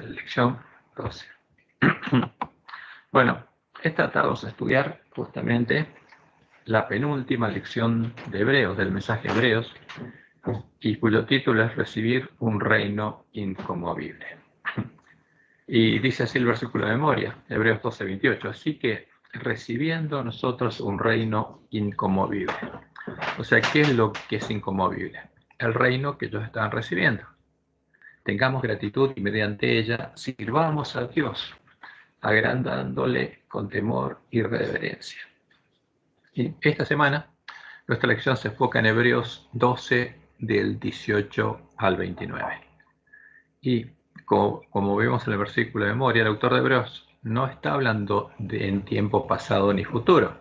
Lección 12. Bueno, esta tarde vamos a estudiar justamente la penúltima lección de Hebreos, del mensaje de Hebreos, y cuyo título es Recibir un reino inconmovible. Y dice así el versículo de memoria, Hebreos 12:28, así que recibiendo nosotros un reino inconmovible. O sea, ¿qué es lo que es inconmovible? El reino que ellos estaban recibiendo. Tengamos gratitud y mediante ella sirvamos a Dios, agrandándole con temor y reverencia. Y esta semana nuestra lección se enfoca en Hebreos 12 del 18 al 29. Y como vemos en el versículo de memoria, el autor de Hebreos no está hablando en tiempo pasado ni futuro.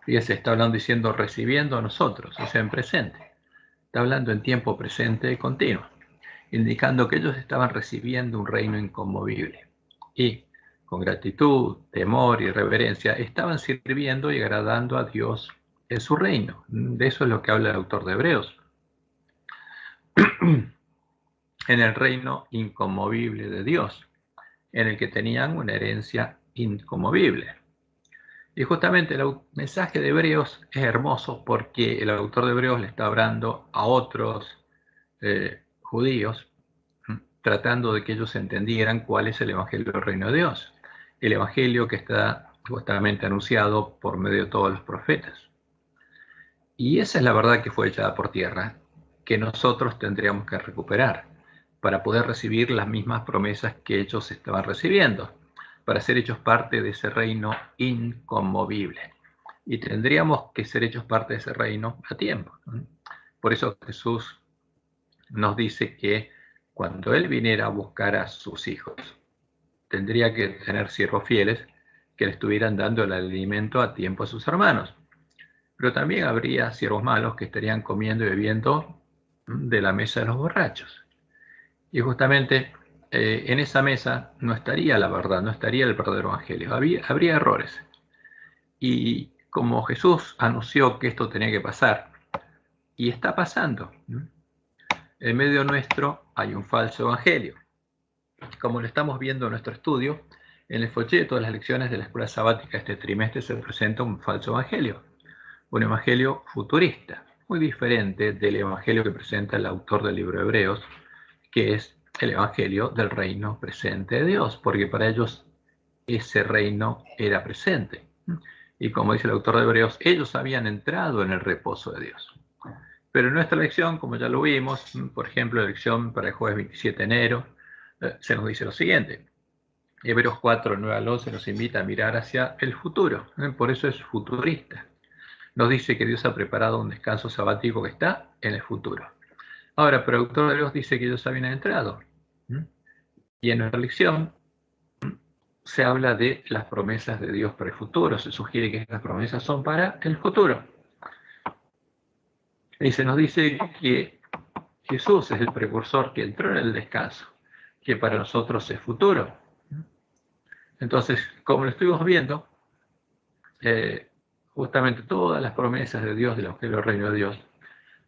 Fíjese, está hablando diciendo recibiendo a nosotros, o sea, en presente. Está hablando en tiempo presente y continuo, indicando que ellos estaban recibiendo un reino inconmovible. Y con gratitud, temor y reverencia estaban sirviendo y agradando a Dios en su reino. De eso es lo que habla el autor de Hebreos. En el reino inconmovible de Dios, en el que tenían una herencia inconmovible. Y justamente el mensaje de Hebreos es hermoso porque el autor de Hebreos le está hablando a otros judíos, tratando de que ellos entendieran cuál es el Evangelio del Reino de Dios. El Evangelio que está justamente anunciado por medio de todos los profetas. Y esa es la verdad que fue echada por tierra, que nosotros tendríamos que recuperar para poder recibir las mismas promesas que ellos estaban recibiendo, para ser hechos parte de ese reino inconmovible. Y tendríamos que ser hechos parte de ese reino a tiempo. Por eso Jesús nos dice que cuando Él viniera a buscar a sus hijos, tendría que tener siervos fieles que le estuvieran dando el alimento a tiempo a sus hermanos. Pero también habría siervos malos que estarían comiendo y bebiendo de la mesa de los borrachos. Y justamente en esa mesa no estaría la verdad, no estaría el verdadero evangelio, habría errores. Y como Jesús anunció que esto tenía que pasar, y está pasando, en medio nuestro hay un falso evangelio. Como lo estamos viendo en nuestro estudio, en el folleto de las lecciones de la escuela sabática este trimestre se presenta un falso evangelio, un evangelio futurista, muy diferente del evangelio que presenta el autor del libro de Hebreos, que es el evangelio del reino presente de Dios, porque para ellos ese reino era presente. Y como dice el autor de Hebreos, ellos habían entrado en el reposo de Dios. Pero en nuestra lección, como ya lo vimos, por ejemplo, la lección para el jueves 27 de enero, se nos dice lo siguiente. Hebreos 4, 9 al 11 nos invita a mirar hacia el futuro, por eso es futurista. Nos dice que Dios ha preparado un descanso sabático que está en el futuro. Ahora, pero el autor de Dios dice que ellos habían entrado. Y en nuestra lección se habla de las promesas de Dios para el futuro. Se sugiere que estas promesas son para el futuro. Y se nos dice que Jesús es el precursor que entró en el descanso, que para nosotros es futuro. Entonces, como lo estuvimos viendo, justamente todas las promesas de Dios, del Evangelio del Reino de Dios,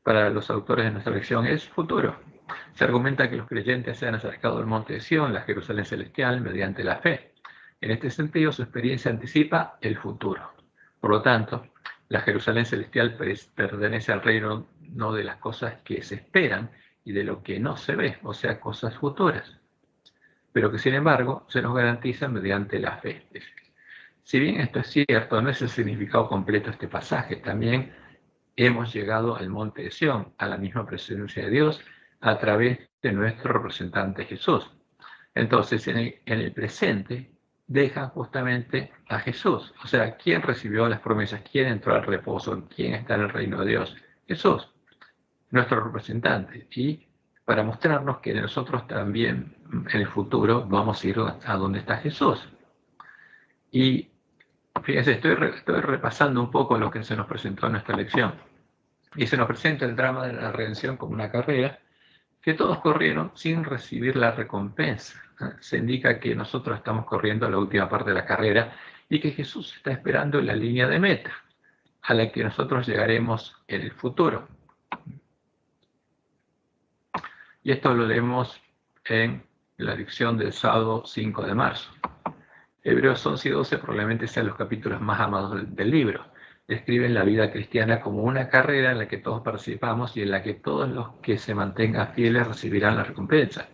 para los autores de nuestra lección es futuro. Se argumenta que los creyentes se han acercado al monte de Sion, la Jerusalén celestial, mediante la fe. En este sentido, su experiencia anticipa el futuro. Por lo tanto, la Jerusalén celestial pertenece al reino no de las cosas que se esperan y de lo que no se ve, o sea, cosas futuras, pero que sin embargo se nos garantizan mediante la fe. Si bien esto es cierto, no es el significado completo de este pasaje. También hemos llegado al monte de Sion, a la misma presencia de Dios, a través de nuestro representante Jesús. Entonces, en el presente, deja justamente a Jesús. O sea, ¿quién recibió las promesas? ¿Quién entró al reposo? ¿Quién está en el reino de Dios? Jesús, nuestro representante. Y para mostrarnos que nosotros también, en el futuro, vamos a ir a donde está Jesús. Y fíjense, estoy repasando un poco lo que se nos presentó en nuestra lección. Y se nos presenta el drama de la redención como una carrera que todos corrieron sin recibir la recompensa. Se indica que nosotros estamos corriendo a la última parte de la carrera y que Jesús está esperando en la línea de meta, a la que nosotros llegaremos en el futuro. Y esto lo leemos en la lección del sábado 5 de marzo. Hebreos 11 y 12 probablemente sean los capítulos más amados del libro. Describen la vida cristiana como una carrera en la que todos participamos y en la que todos los que se mantengan fieles recibirán la recompensa.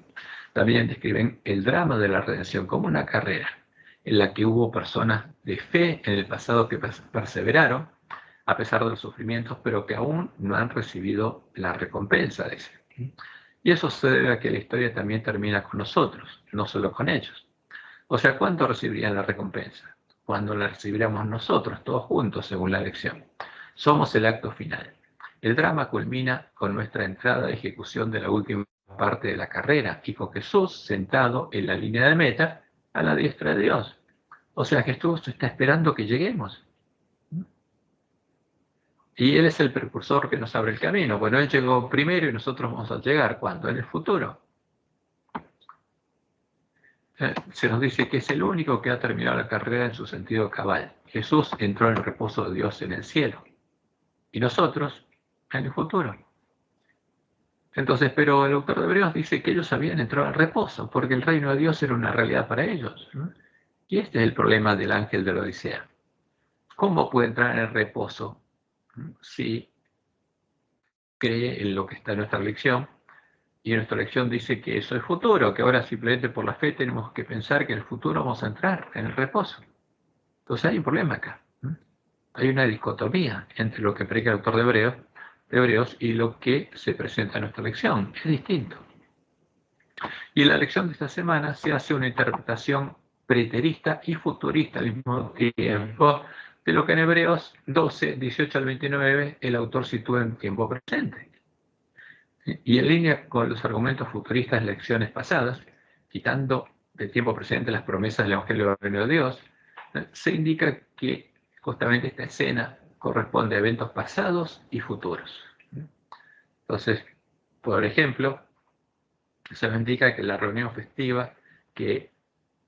También describen el drama de la redención como una carrera en la que hubo personas de fe en el pasado que perseveraron a pesar de los sufrimientos, pero que aún no han recibido la recompensa de ese. Y eso se debe a que la historia también termina con nosotros, no solo con ellos. O sea, ¿cuándo recibirían la recompensa? Cuando la recibiríamos nosotros, todos juntos, según la lección. Somos el acto final. El drama culmina con nuestra entrada a ejecución de la última parte de la carrera y con Jesús sentado en la línea de meta a la diestra de Dios. O sea, Jesús está esperando que lleguemos. Y Él es el precursor que nos abre el camino. Bueno, Él llegó primero y nosotros vamos a llegar. ¿Cuándo? En el futuro. Se nos dice que es el único que ha terminado la carrera en su sentido cabal. Jesús entró en el reposo de Dios en el cielo. Y nosotros en el futuro. Entonces, pero el autor de Hebreos dice que ellos habían entrado al reposo, porque el reino de Dios era una realidad para ellos. Y este es el problema del ángel de la Odisea. ¿Cómo puede entrar en el reposo si cree en lo que está en nuestra lección? Y nuestra lección dice que eso es futuro, que ahora simplemente por la fe tenemos que pensar que en el futuro vamos a entrar en el reposo. Entonces hay un problema acá. Hay una dicotomía entre lo que predica el autor de Hebreos y lo que se presenta en nuestra lección. Es distinto. Y en la lección de esta semana se hace una interpretación preterista y futurista al mismo tiempo de lo que en Hebreos 12, 18 al 29 el autor sitúa en tiempo presente. Y en línea con los argumentos futuristas de lecciones pasadas, quitando del tiempo presente las promesas del Evangelio del Reino de Dios, se indica que justamente esta escena corresponde a eventos pasados y futuros. Entonces, por ejemplo, se nos indica que la reunión festiva que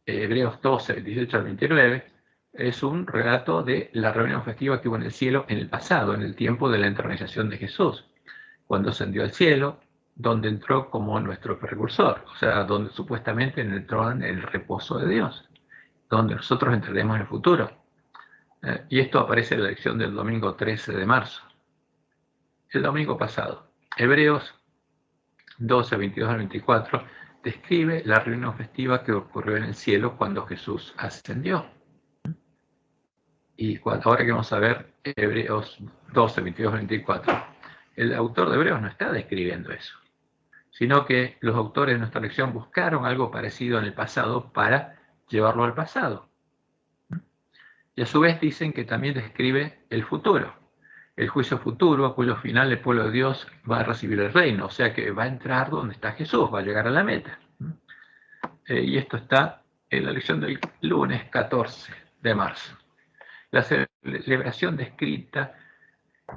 Hebreos 12, 18 al 29, es un relato de la reunión festiva que hubo en el cielo en el pasado, en el tiempo de la entronización de Jesús, cuando ascendió al cielo, donde entró como nuestro precursor, o sea, donde supuestamente entró en el reposo de Dios, donde nosotros entraremos en el futuro. Y esto aparece en la lección del domingo 13 de marzo. El domingo pasado, Hebreos 12, 22 al 24, describe la reunión festiva que ocurrió en el cielo cuando Jesús ascendió. Y ahora que vamos a ver Hebreos 12, 22 al 24, el autor de Hebreos no está describiendo eso, sino que los autores de nuestra lección buscaron algo parecido en el pasado para llevarlo al pasado. Y a su vez dicen que también describe el futuro, el juicio futuro, a cuyo final el pueblo de Dios va a recibir el reino, o sea que va a entrar donde está Jesús, va a llegar a la meta. Y esto está en la lección del lunes 14 de marzo. La celebración descrita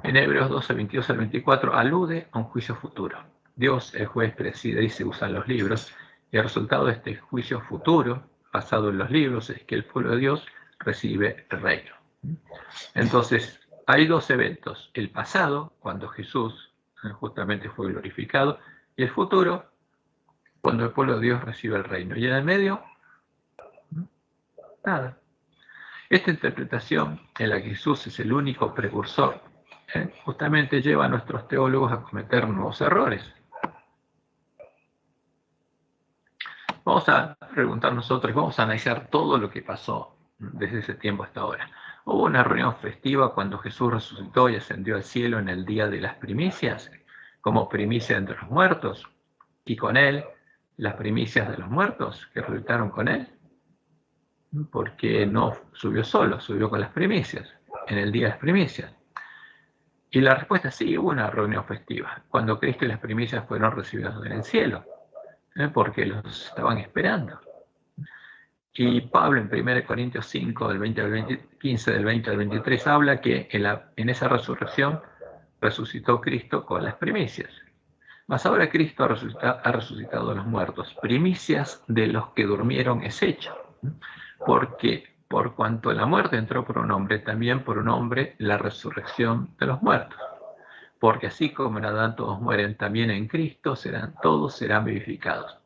en Hebreos 12, 22 al 24 alude a un juicio futuro. Dios, el juez, preside y se usan los libros, y el resultado de este juicio futuro, basado en los libros, es que el pueblo de Dios recibe el reino. Entonces, hay dos eventos: el pasado, cuando Jesús justamente fue glorificado, y el futuro, cuando el pueblo de Dios recibe el reino. Y en el medio, nada. Esta interpretación, en la que Jesús es el único precursor, justamente lleva a nuestros teólogos a cometer nuevos errores. Vamos a preguntar nosotros, vamos a analizar todo lo que pasó desde ese tiempo hasta ahora. ¿Hubo una reunión festiva cuando Jesús resucitó y ascendió al cielo en el día de las primicias, como primicia entre los muertos, y con él las primicias de los muertos que resucitaron con él? Porque no subió solo, subió con las primicias, en el día de las primicias. Y la respuesta es sí, hubo una reunión festiva, cuando Cristo y las primicias fueron recibidos en el cielo, porque los estaban esperando. Y Pablo en 1 Corintios 5, del 20 al 15, del 20 al 23, habla que en esa resurrección resucitó Cristo con las primicias. Mas ahora Cristo ha resucitado de los muertos. Primicias de los que durmieron es hecho. Porque por cuanto la muerte entró por un hombre, también por un hombre la resurrección de los muertos. Porque así como en Adán todos mueren, también en Cristo todos serán vivificados.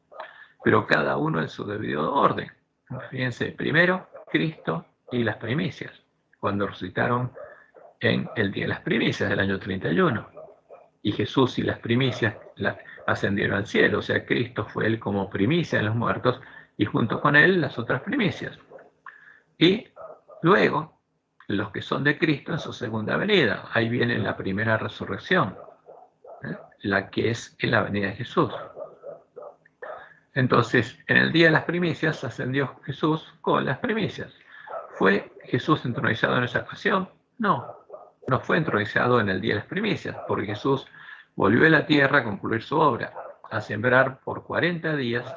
pero cada uno en su debido orden. Fíjense, primero Cristo y las primicias, cuando resucitaron en el día de las primicias del año 31. Y Jesús y las primicias ascendieron al cielo, o sea, Cristo fue él como primicia en los muertos y junto con él las otras primicias. Y luego, los que son de Cristo en su segunda venida, ahí viene la primera resurrección, la que es en la venida de Jesús. Entonces, en el día de las primicias ascendió Jesús con las primicias. ¿Fue Jesús entronizado en esa ocasión? No, no fue entronizado en el día de las primicias, porque Jesús volvió a la tierra a concluir su obra, a sembrar por 40 días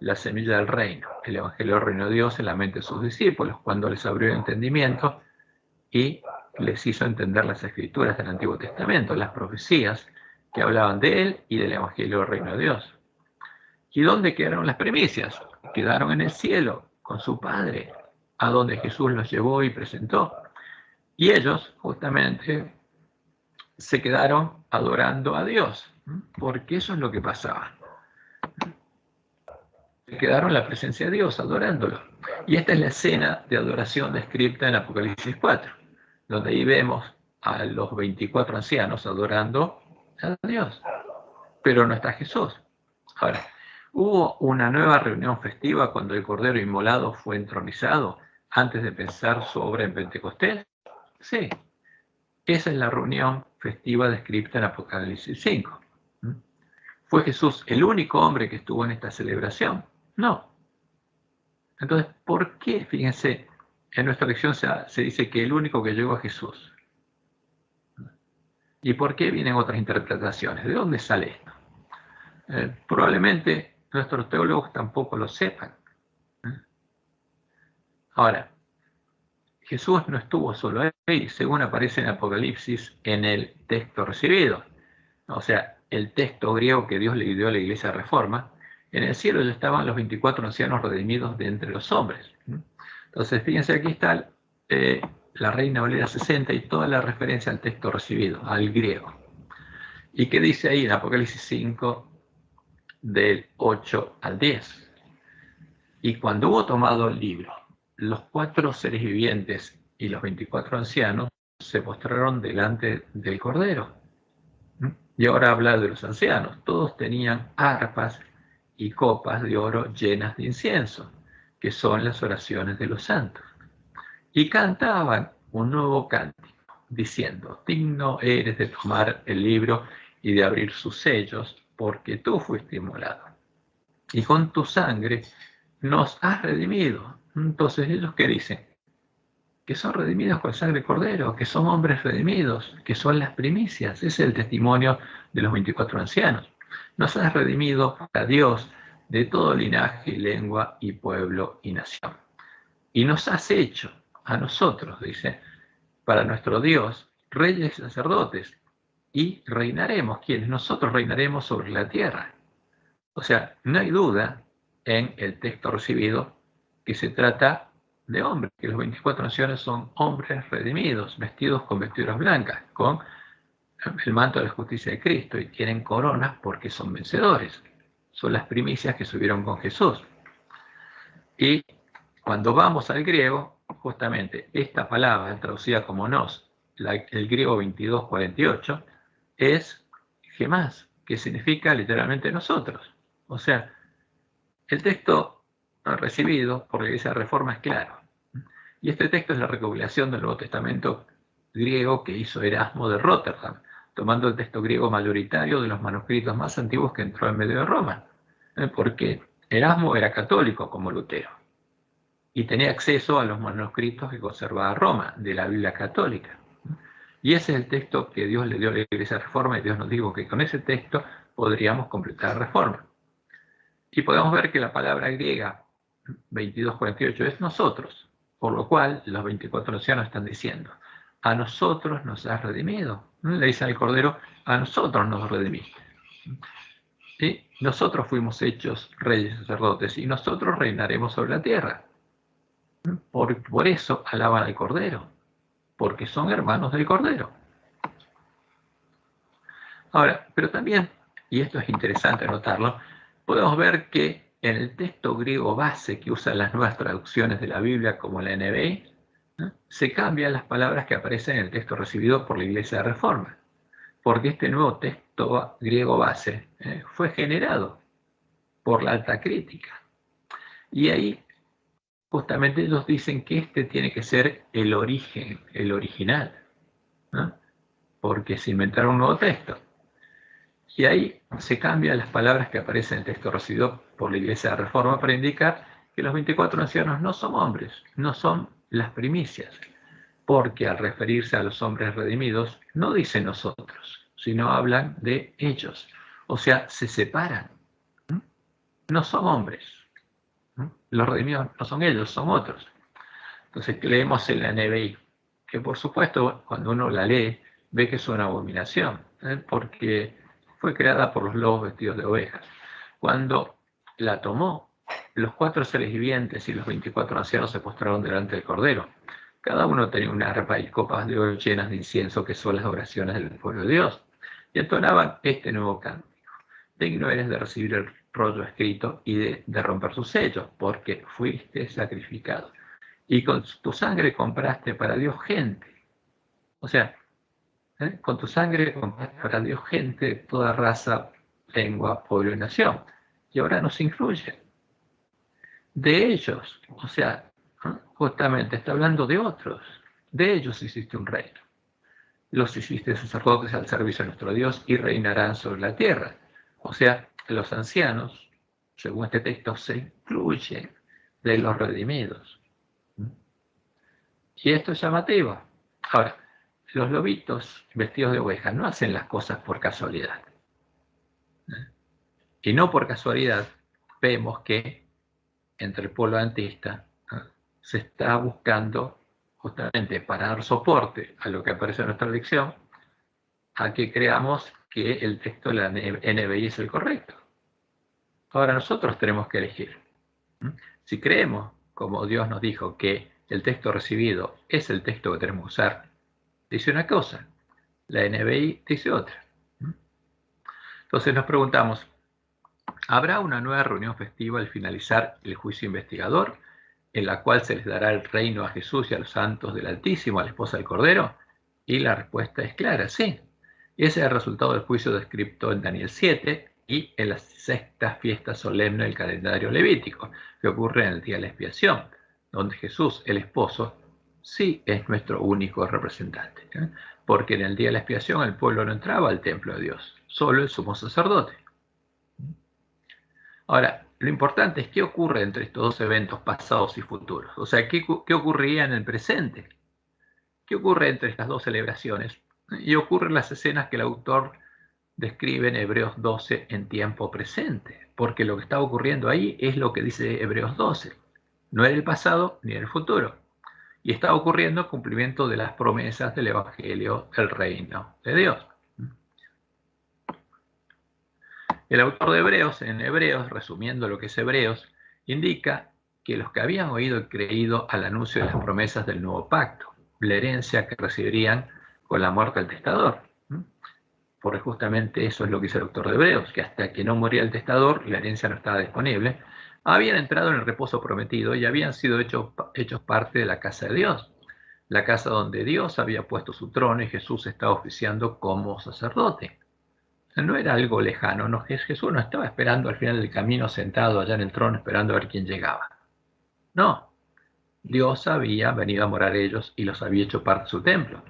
la semilla del reino, el evangelio del reino de Dios en la mente de sus discípulos, cuando les abrió el entendimiento y les hizo entender las escrituras del Antiguo Testamento, las profecías que hablaban de él y del evangelio del reino de Dios. ¿Y dónde quedaron las primicias? Quedaron en el cielo, con su Padre, a donde Jesús los llevó y presentó. Y ellos, justamente, se quedaron adorando a Dios, porque eso es lo que pasaba. Se quedaron en la presencia de Dios, adorándolo. Y esta es la escena de adoración descrita en Apocalipsis 4, donde ahí vemos a los 24 ancianos adorando a Dios, pero no está Jesús. Ahora, ¿hubo una nueva reunión festiva cuando el Cordero Inmolado fue entronizado antes de pensar su obra en Pentecostés? Sí, esa es la reunión festiva descrita en Apocalipsis 5. ¿Fue Jesús el único hombre que estuvo en esta celebración? No. Entonces, ¿por qué? Fíjense, en nuestra lección se dice que el único que llegó a Jesús. ¿Y por qué vienen otras interpretaciones? ¿De dónde sale esto? Probablemente nuestros teólogos tampoco lo sepan. Ahora, Jesús no estuvo solo ahí, según aparece en Apocalipsis en el texto recibido. O sea, el texto griego que Dios le dio a la Iglesia Reforma, en el cielo ya estaban los 24 ancianos redimidos de entre los hombres. Entonces, fíjense, aquí está la Reina Valera 60 y toda la referencia al texto recibido, al griego. ¿Y qué dice ahí en Apocalipsis 5, del 8 al 10? Y cuando hubo tomado el libro, los 4 seres vivientes y los 24 ancianos se postraron delante del Cordero. Y ahora habla de los ancianos. Todos tenían arpas y copas de oro llenas de incienso, que son las oraciones de los santos. Y cantaban un nuevo cántico, diciendo: digno eres de tomar el libro y de abrir sus sellos, porque tú fuiste inmolado. Y con tu sangre nos has redimido. Entonces, ¿ellos qué dicen? Que son redimidos con sangre de cordero, que son hombres redimidos, que son las primicias. Ese es el testimonio de los 24 ancianos. Nos has redimido a Dios de todo linaje, lengua y pueblo y nación. Y nos has hecho a nosotros, dice, para nuestro Dios, reyes y sacerdotes, y reinaremos. ¿Quiénes? Nosotros reinaremos sobre la tierra. O sea, no hay duda en el texto recibido que se trata de hombres, que los 24 ancianos son hombres redimidos, vestidos con vestiduras blancas, con el manto de la justicia de Cristo, y tienen coronas porque son vencedores. Son las primicias que subieron con Jesús. Y cuando vamos al griego, justamente esta palabra, traducida como nos, el griego 2248, es gemás, que significa literalmente nosotros. O sea, el texto recibido por la Iglesia de Reforma es claro. Y este texto es la recopilación del Nuevo Testamento griego que hizo Erasmo de Rotterdam, tomando el texto griego mayoritario de los manuscritos más antiguos que entró en medio de Roma. Porque Erasmo era católico como Lutero y tenía acceso a los manuscritos que conservaba Roma, de la Biblia católica. Y ese es el texto que Dios le dio a la Iglesia de Reforma, y Dios nos dijo que con ese texto podríamos completar la Reforma. Y podemos ver que la palabra griega 2248 es nosotros, por lo cual los 24 ancianos están diciendo: a nosotros nos has redimido. Le dicen al Cordero: a nosotros nos redimiste. ¿Sí? Nosotros fuimos hechos reyes y sacerdotes y nosotros reinaremos sobre la tierra. Por eso alaban al Cordero, porque son hermanos del Cordero. Ahora, pero también, y esto es interesante notarlo, podemos ver que en el texto griego base que usan las nuevas traducciones de la Biblia como la NBI, ¿no?, se cambian las palabras que aparecen en el texto recibido por la Iglesia de Reforma, porque este nuevo texto griego base fue generado por la alta crítica. Y ahí justamente ellos dicen que este tiene que ser el origen, el original, ¿no?, porque se inventaron un nuevo texto. Y ahí se cambian las palabras que aparecen en el texto recibido por la Iglesia de Reforma para indicar que los 24 ancianos no son hombres, no son las primicias, porque al referirse a los hombres redimidos no dicen nosotros, sino hablan de ellos. O sea, se separan. No son hombres. Los redimidos no son ellos, son otros. Entonces leemos en la NBI, que por supuesto cuando uno la lee ve que es una abominación, porque fue creada por los lobos vestidos de ovejas. Cuando la tomó, los 4 seres vivientes y los 24 ancianos se postraron delante del Cordero. Cada uno tenía una arpa y copas de oro llenas de incienso, que son las oraciones del pueblo de Dios, y entonaban este nuevo cántico: digno eres de recibir el rollo escrito y de romper sus sellos, porque fuiste sacrificado. Y con tu sangre compraste para Dios gente. O sea, con tu sangre compraste para Dios gente de toda raza, lengua, pueblo y nación. Y ahora nos incluye. De ellos, o sea, justamente está hablando de otros. De ellos hiciste un reino. Los hiciste sacerdotes al servicio de nuestro Dios y reinarán sobre la tierra. O sea, los ancianos, según este texto, se incluyen de los redimidos. Y esto es llamativo. Ahora, los lobitos vestidos de ovejas no hacen las cosas por casualidad. Y no por casualidad vemos que entre el pueblo adventista se está buscando, justamente para dar soporte a lo que aparece en nuestra lección, a que creamos que el texto de la NBI es el correcto. Ahora nosotros tenemos que elegir. Si creemos, como Dios nos dijo, que el texto recibido es el texto que tenemos que usar, dice una cosa, la NBI dice otra. Entonces nos preguntamos, ¿habrá una nueva reunión festiva al finalizar el juicio investigador, en la cual se les dará el reino a Jesús y a los santos del Altísimo, a la esposa del Cordero? Y la respuesta es clara, sí. Ese es el resultado del juicio descrito en Daniel 7 y en la sexta fiesta solemne del calendario levítico, que ocurre en el día de la expiación, donde Jesús, el esposo, sí es nuestro único representante, porque en el día de la expiación el pueblo no entraba al templo de Dios, solo el sumo sacerdote. Ahora, lo importante es qué ocurre entre estos dos eventos pasados y futuros. O sea, qué ocurría en el presente. ¿Qué ocurre entre estas dos celebraciones? Y ocurren las escenas que el autor describe en Hebreos 12 en tiempo presente, porque lo que está ocurriendo ahí es lo que dice Hebreos 12. No era el pasado ni el futuro. Y está ocurriendo el cumplimiento de las promesas del Evangelio del Reino de Dios. El autor de Hebreos, en Hebreos, resumiendo lo que es Hebreos, indica que los que habían oído y creído al anuncio de las promesas del nuevo pacto, la herencia que recibirían con la muerte del testador. Porque justamente eso es lo que dice el autor de Hebreos, que hasta que no moría el testador, la herencia no estaba disponible, habían entrado en el reposo prometido y habían sido hechos parte de la casa de Dios, la casa donde Dios había puesto su trono y Jesús estaba oficiando como sacerdote. No era algo lejano, no, Jesús no estaba esperando al final del camino sentado allá en el trono esperando a ver quién llegaba. No, Dios había venido a morar ellos y los había hecho parte de su templo.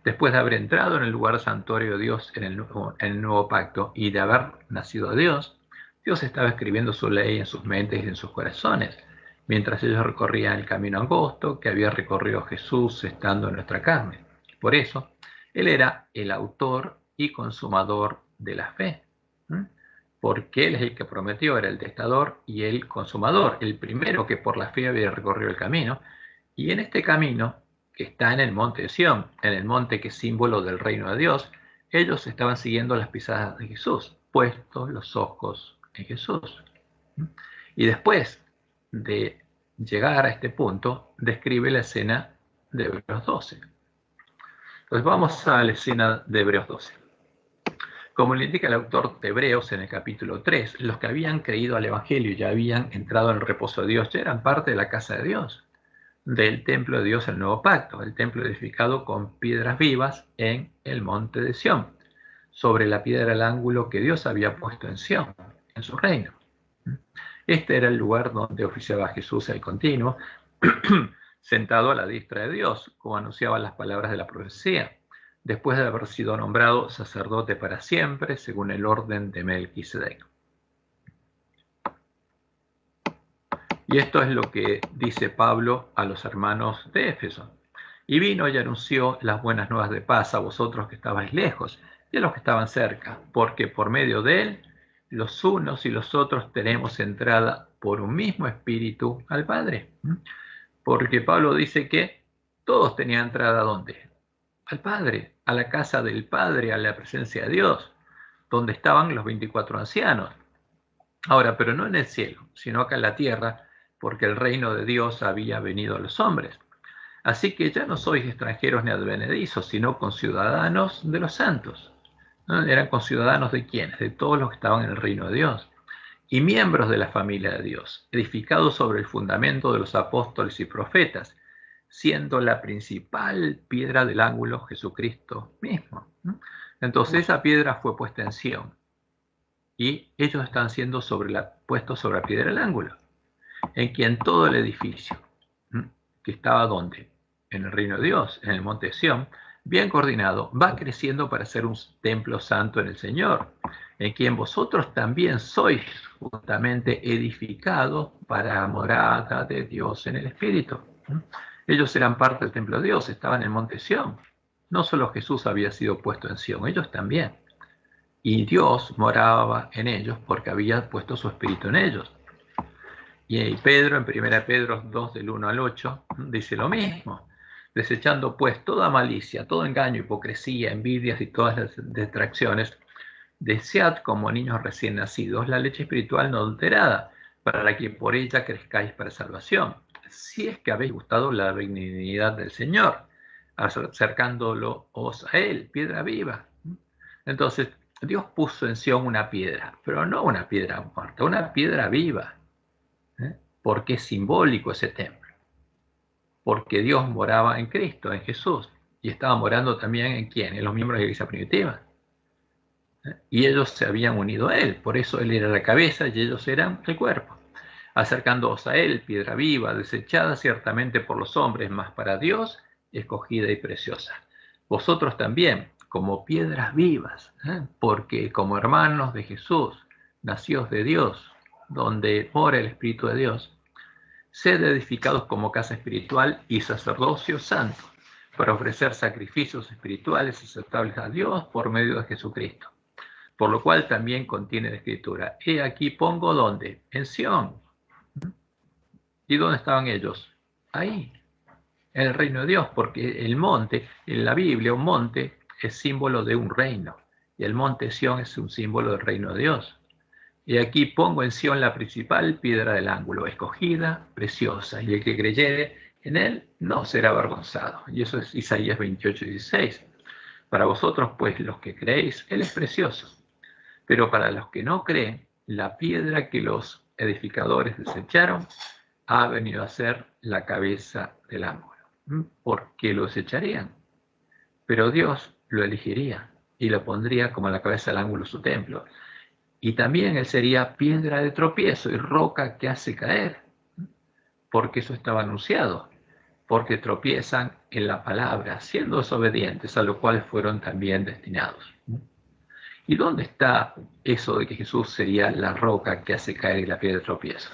Después de haber entrado en el lugar santuario de Dios en el nuevo pacto y de haber nacido de Dios, Dios estaba escribiendo su ley en sus mentes y en sus corazones, mientras ellos recorrían el camino angosto que había recorrido Jesús estando en nuestra carne. Por eso, Él era el autor y consumador de la fe, porque Él es el que prometió, era el testador y el consumador, el primero que por la fe había recorrido el camino, y en este camino que está en el monte de Sión, en el monte que es símbolo del reino de Dios, ellos estaban siguiendo las pisadas de Jesús, puestos los ojos en Jesús. Y después de llegar a este punto, describe la escena de Hebreos 12. Entonces vamos a la escena de Hebreos 12. Como le indica el autor de Hebreos en el capítulo 3, los que habían creído al Evangelio y ya habían entrado en el reposo de Dios ya eran parte de la casa de Dios, del templo de Dios, el nuevo pacto, el templo edificado con piedras vivas en el monte de Sión, sobre la piedra del ángulo que Dios había puesto en Sión, en su reino. Este era el lugar donde oficiaba Jesús el continuo, sentado a la diestra de Dios, como anunciaban las palabras de la profecía, después de haber sido nombrado sacerdote para siempre, según el orden de Melquisedec. Y esto es lo que dice Pablo a los hermanos de Éfeso. Y vino y anunció las buenas nuevas de paz a vosotros que estabais lejos y a los que estaban cerca, porque por medio de él los unos y los otros tenemos entrada por un mismo espíritu al Padre. Porque Pablo dice que todos tenían entrada ¿a dónde? Al Padre, a la casa del Padre, a la presencia de Dios, donde estaban los 24 ancianos. Ahora, pero no en el cielo, sino acá en la tierra, porque el reino de Dios había venido a los hombres. Así que ya no sois extranjeros ni advenedizos, sino conciudadanos de los santos. ¿No? Eran conciudadanos de quiénes? De todos los que estaban en el reino de Dios. Y miembros de la familia de Dios, edificados sobre el fundamento de los apóstoles y profetas, siendo la principal piedra del ángulo Jesucristo mismo. Entonces esa piedra fue puesta en Sión. Y ellos están siendo puestos sobre la piedra del ángulo, en quien todo el edificio, que estaba ¿dónde? En el reino de Dios, en el monte de Sión, bien coordinado, va creciendo para ser un templo santo en el Señor, en quien vosotros también sois juntamente edificados para morada de Dios en el Espíritu. Ellos eran parte del templo de Dios, estaban en el monte de Sión. No solo Jesús había sido puesto en Sión, ellos también. Y Dios moraba en ellos porque había puesto su espíritu en ellos. Y Pedro, en 1 Pedro 2, del 1 al 8, dice lo mismo. Desechando pues toda malicia, todo engaño, hipocresía, envidias y todas las distracciones, desead como niños recién nacidos la leche espiritual no adulterada, para que por ella crezcáis para salvación, si es que habéis gustado la benignidad del Señor, acercándolos a Él, piedra viva. Entonces, Dios puso en Sión una piedra, pero no una piedra muerta, una piedra viva. Porque es simbólico ese templo. Porque Dios moraba en Cristo, en Jesús, y estaba morando también en quién, en los miembros de la iglesia primitiva. Y ellos se habían unido a Él, por eso Él era la cabeza y ellos eran el cuerpo. Acercándoos a Él, piedra viva, desechada ciertamente por los hombres, mas para Dios escogida y preciosa. Vosotros también, como piedras vivas, porque como hermanos de Jesús, nacidos de Dios, donde mora el Espíritu de Dios, sed edificados como casa espiritual y sacerdocio santo, para ofrecer sacrificios espirituales aceptables a Dios por medio de Jesucristo. Por lo cual también contiene la Escritura. He aquí pongo ¿dónde? En Sión. ¿Y dónde estaban ellos? Ahí, en el reino de Dios, porque el monte, en la Biblia, un monte es símbolo de un reino, y el monte Sión es un símbolo del reino de Dios. Y aquí pongo en Sión la principal piedra del ángulo, escogida, preciosa, y el que creyere en él no será avergonzado. Y eso es Isaías 28:16. Para vosotros, pues, los que creéis, él es precioso. Pero para los que no creen, la piedra que los edificadores desecharon ha venido a ser la cabeza del ángulo. ¿Por qué lo desecharían? Pero Dios lo elegiría y lo pondría como la cabeza del ángulo su templo. Y también él sería piedra de tropiezo y roca que hace caer, porque eso estaba anunciado, porque tropiezan en la palabra, siendo desobedientes, a lo cual fueron también destinados. ¿Y dónde está eso de que Jesús sería la roca que hace caer y la piedra de tropiezo?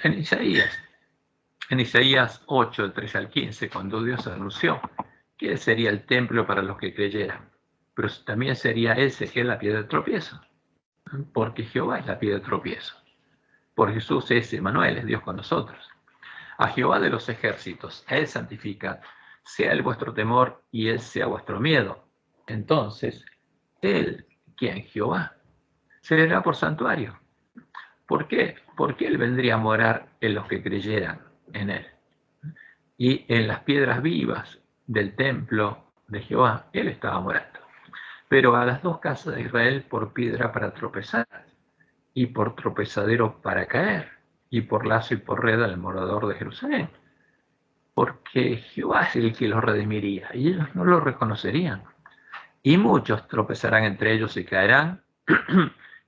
En Isaías 8, del 13 al 15, cuando Dios anunció que él sería el templo para los que creyeran, pero también sería ese que es la piedra de tropiezo, porque Jehová es la piedra de tropiezo. Por Jesús es Emmanuel, es Dios con nosotros. A Jehová de los ejércitos, a él santificad, sea él vuestro temor y él sea vuestro miedo. Entonces, él, ¿quién? Jehová, será por santuario. ¿Por qué? Porque él vendría a morar en los que creyeran en él. Y en las piedras vivas del templo de Jehová, él estaba morando. pero a las dos casas de Israel por piedra para tropezar, y por tropezadero para caer, y por lazo y por red al morador de Jerusalén. Porque Jehová es el que los redimiría, y ellos no lo reconocerían. Y muchos tropezarán entre ellos y caerán,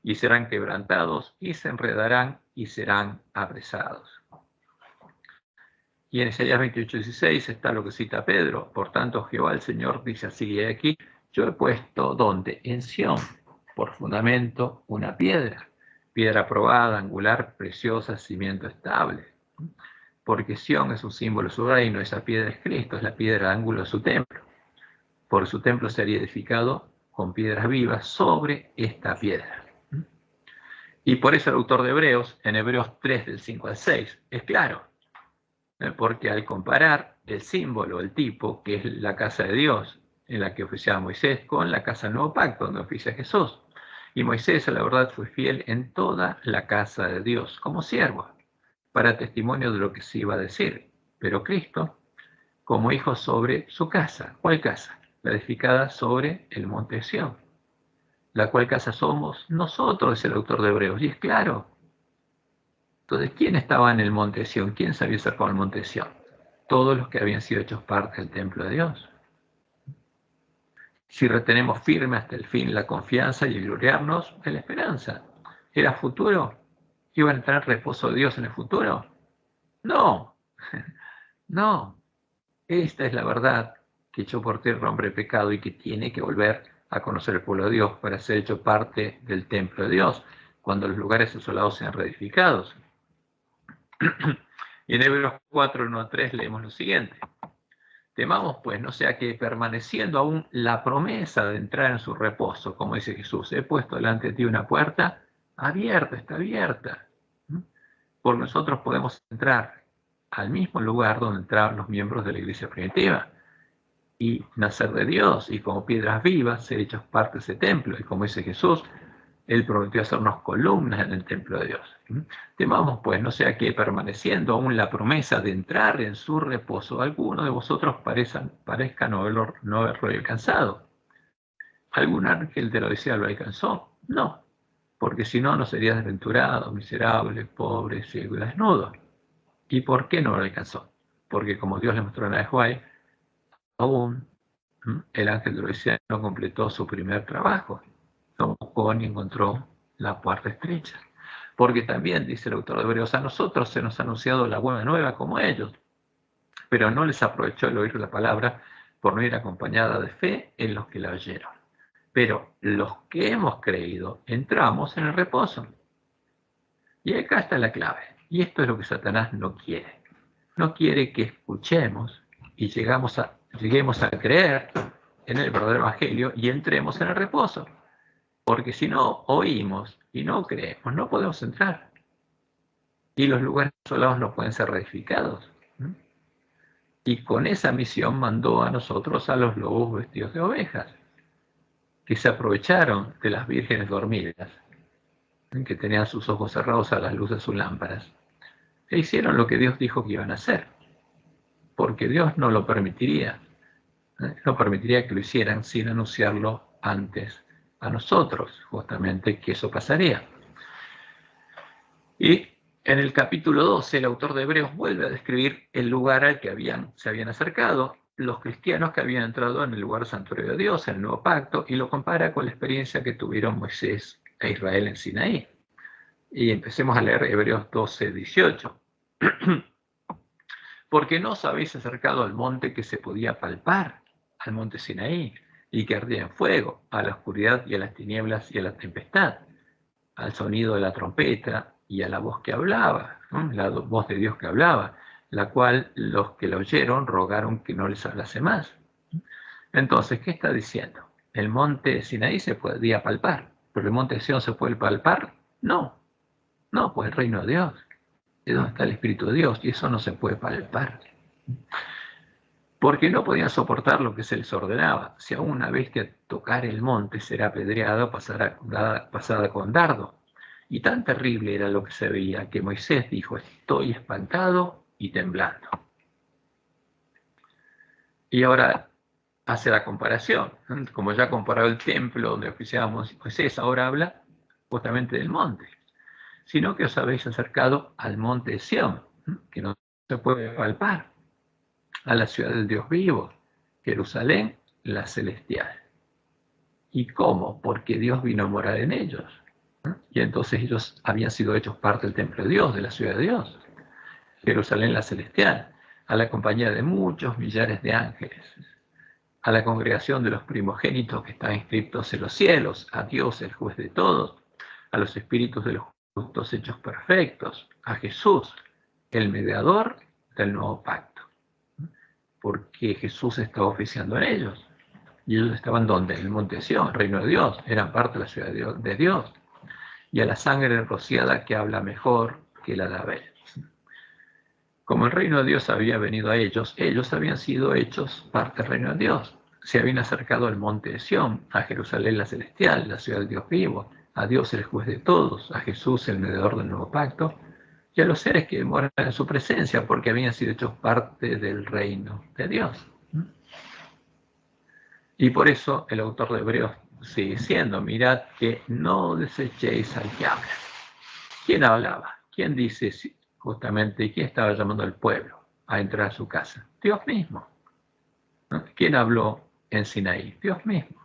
y serán quebrantados, y se enredarán, y serán apresados. Y en Isaías 28:16 está lo que cita Pedro. Por tanto, Jehová el Señor dice así, y aquí, yo he puesto, ¿dónde? En Sión, por fundamento, una piedra. Piedra probada, angular, preciosa, cimiento estable. Porque Sión es un símbolo de su reino, esa piedra es Cristo, es la piedra de ángulo de su templo. Por su templo sería edificado con piedras vivas sobre esta piedra. Y por eso el autor de Hebreos, en Hebreos 3, del 5 al 6, es claro. Porque al comparar el símbolo, el tipo, que es la casa de Dios, en la que oficiaba Moisés, con la casa del nuevo pacto, donde oficia Jesús. Y Moisés, a la verdad, fue fiel en toda la casa de Dios, como siervo, para testimonio de lo que se iba a decir. Pero Cristo, como hijo sobre su casa. ¿Cuál casa? La edificada sobre el monte Sión. La cual casa somos nosotros, es el autor de Hebreos. Y es claro. Entonces, ¿quién estaba en el monte Sión? ¿Quién se había acercado al monte Sión? Todos los que habían sido hechos parte del templo de Dios. Si retenemos firme hasta el fin la confianza y el gloriarnos en la esperanza, ¿era futuro? ¿Iban a entrar reposo de Dios en el futuro? No, no. Esta es la verdad que echó por tierra hombre pecado y que tiene que volver a conocer el pueblo de Dios para ser hecho parte del templo de Dios, cuando los lugares asolados sean reedificados. Y en Hebreos 4, 1 a 3 leemos lo siguiente. Temamos, pues, no sea que permaneciendo aún la promesa de entrar en su reposo, como dice Jesús, he puesto delante de ti una puerta abierta, está abierta. Por nosotros podemos entrar al mismo lugar donde entraban los miembros de la iglesia primitiva y nacer de Dios y como piedras vivas ser hechos parte de ese templo. Y como dice Jesús, Él prometió hacernos columnas en el templo de Dios. Temamos, pues, no sea que permaneciendo aún la promesa de entrar en su reposo, alguno de vosotros parezca no haberlo alcanzado. ¿Algún ángel de la Odisea lo alcanzó? No, porque si no, no sería desventurado, miserable, pobre, ciego y desnudo. ¿Y por qué no lo alcanzó? Porque como Dios le mostró en Ahuay, aún el ángel de la Odisea no completó su primer trabajo. No buscó ni encontró la puerta estrecha. Porque también, dice el autor de Hebreos, a nosotros se nos ha anunciado la buena nueva como ellos, pero no les aprovechó el oír la palabra por no ir acompañada de fe en los que la oyeron. Pero los que hemos creído entramos en el reposo. Y acá está la clave. Y esto es lo que Satanás no quiere. No quiere que escuchemos y lleguemos a creer en el verdadero evangelio y entremos en el reposo. Porque si no oímos y no creemos, no podemos entrar. Y los lugares asolados no pueden ser reedificados. Y con esa misión mandó a nosotros a los lobos vestidos de ovejas, que se aprovecharon de las vírgenes dormidas, que tenían sus ojos cerrados a la luz de sus lámparas, e hicieron lo que Dios dijo que iban a hacer, porque Dios no lo permitiría, no permitiría que lo hicieran sin anunciarlo antes a nosotros, justamente que eso pasaría. Y en el capítulo 12, el autor de Hebreos vuelve a describir el lugar al que se habían acercado los cristianos que habían entrado en el lugar santuario de Dios, en el nuevo pacto, y lo compara con la experiencia que tuvieron Moisés e Israel en Sinaí. Y empecemos a leer Hebreos 12, 18. Porque no os habéis acercado al monte que se podía palpar, al monte Sinaí, y que ardía en fuego, a la oscuridad y a las tinieblas y a la tempestad, al sonido de la trompeta y a la voz que hablaba, ¿no? La voz de Dios que hablaba, la cual los que la oyeron rogaron que no les hablase más. Entonces, ¿qué está diciendo? El monte Sinaí se podía palpar, pero el monte Sión se puede palpar. No, no, pues el reino de Dios, es donde está el Espíritu de Dios, y eso no se puede palpar. Porque no podían soportar lo que se les ordenaba. Si aún una bestia tocar el monte será apedreada o pasada con dardo. Y tan terrible era lo que se veía que Moisés dijo, estoy espantado y temblando. Y ahora hace la comparación. Como ya comparado el templo donde oficiábamos Moisés, ahora habla justamente del monte. Sino que os habéis acercado al monte de Sión, que no se puede palpar, a la ciudad del Dios vivo, Jerusalén, la celestial. ¿Y cómo? Porque Dios vino a morar en ellos. Y entonces ellos habían sido hechos parte del templo de Dios, de la ciudad de Dios, Jerusalén, la celestial, a la compañía de muchos millares de ángeles, a la congregación de los primogénitos que están inscritos en los cielos, a Dios, el juez de todos, a los espíritus de los justos hechos perfectos, a Jesús, el mediador del nuevo pacto. Porque Jesús estaba oficiando en ellos. Y ellos estaban donde? En el monte Sión, el reino de Dios, eran parte de la ciudad de Dios. Y a la sangre rociada que habla mejor que la de Abel. Como el reino de Dios había venido a ellos, ellos habían sido hechos parte del reino de Dios. Se habían acercado al monte de Sión, a Jerusalén la celestial, la ciudad del Dios vivo, a Dios el juez de todos, a Jesús el mediador del nuevo pacto, y a los seres que moran en su presencia, porque habían sido hechos parte del reino de Dios. Y por eso el autor de Hebreos sigue diciendo, mirad que no desechéis al que habla. ¿Quién hablaba? ¿Quién dice justamente quién estaba llamando al pueblo a entrar a su casa? Dios mismo. ¿No? ¿Quién habló en Sinaí? Dios mismo.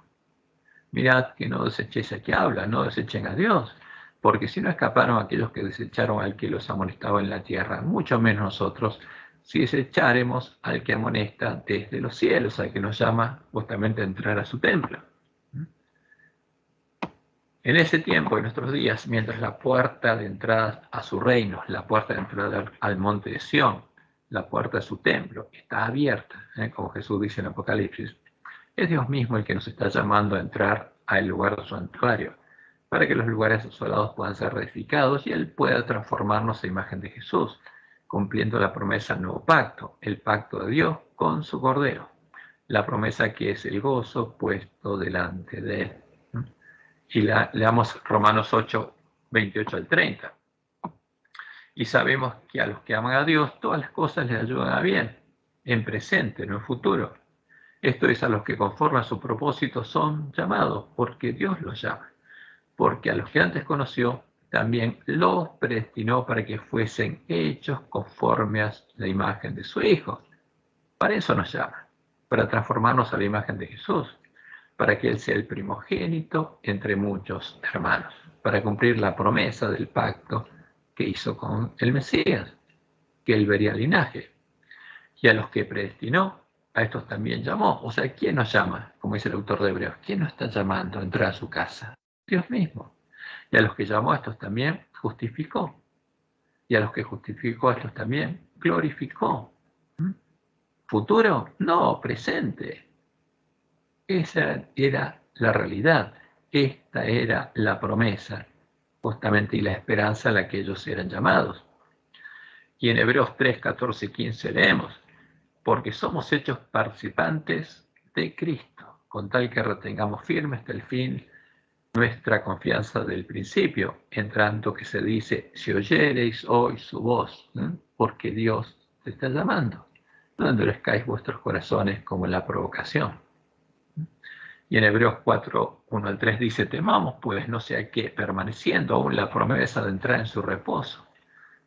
Mirad que no desechéis al que habla, no desechen a Dios, porque si no escaparon aquellos que desecharon al que los amonestaba en la tierra, mucho menos nosotros, si desecharemos al que amonesta desde los cielos, al que nos llama justamente a entrar a su templo. En ese tiempo, en nuestros días, mientras la puerta de entrada a su reino, la puerta de entrada al monte de Sión, la puerta de su templo, está abierta, como Jesús dice en Apocalipsis, es Dios mismo el que nos está llamando a entrar al lugar del santuario, para que los lugares asolados puedan ser reedificados y Él pueda transformarnos a imagen de Jesús, cumpliendo la promesa del nuevo pacto, el pacto de Dios con su Cordero, la promesa que es el gozo puesto delante de Él. Y leamos Romanos 8, 28 al 30. Y sabemos que a los que aman a Dios, todas las cosas les ayudan a bien, en presente, no en futuro. Esto es a los que conforme a su propósito son llamados, porque Dios los llama. Porque a los que antes conoció, también los predestinó para que fuesen hechos conforme a la imagen de su Hijo. Para eso nos llama, para transformarnos a la imagen de Jesús, para que Él sea el primogénito entre muchos hermanos, para cumplir la promesa del pacto que hizo con el Mesías, que Él vería el linaje. Y a los que predestinó, a estos también llamó. O sea, ¿quién nos llama? Como dice el autor de Hebreos, ¿quién nos está llamando a entrar a su casa? Dios mismo. Y a los que llamó, a estos también justificó. Y a los que justificó, a estos también glorificó. ¿Futuro? No, presente. Esa era la realidad. Esta era la promesa, justamente, y la esperanza a la que ellos eran llamados. Y en Hebreos 3, 14 y 15 leemos, porque somos hechos participantes de Cristo, con tal que retengamos firme hasta el fin nuestra confianza del principio, en tanto que se dice, si oyereis hoy su voz, porque Dios te está llamando, no endurezcáis vuestros corazones como en la provocación. Y en Hebreos 4, 1 al 3 dice, temamos pues no sea que permaneciendo aún la promesa de entrar en su reposo.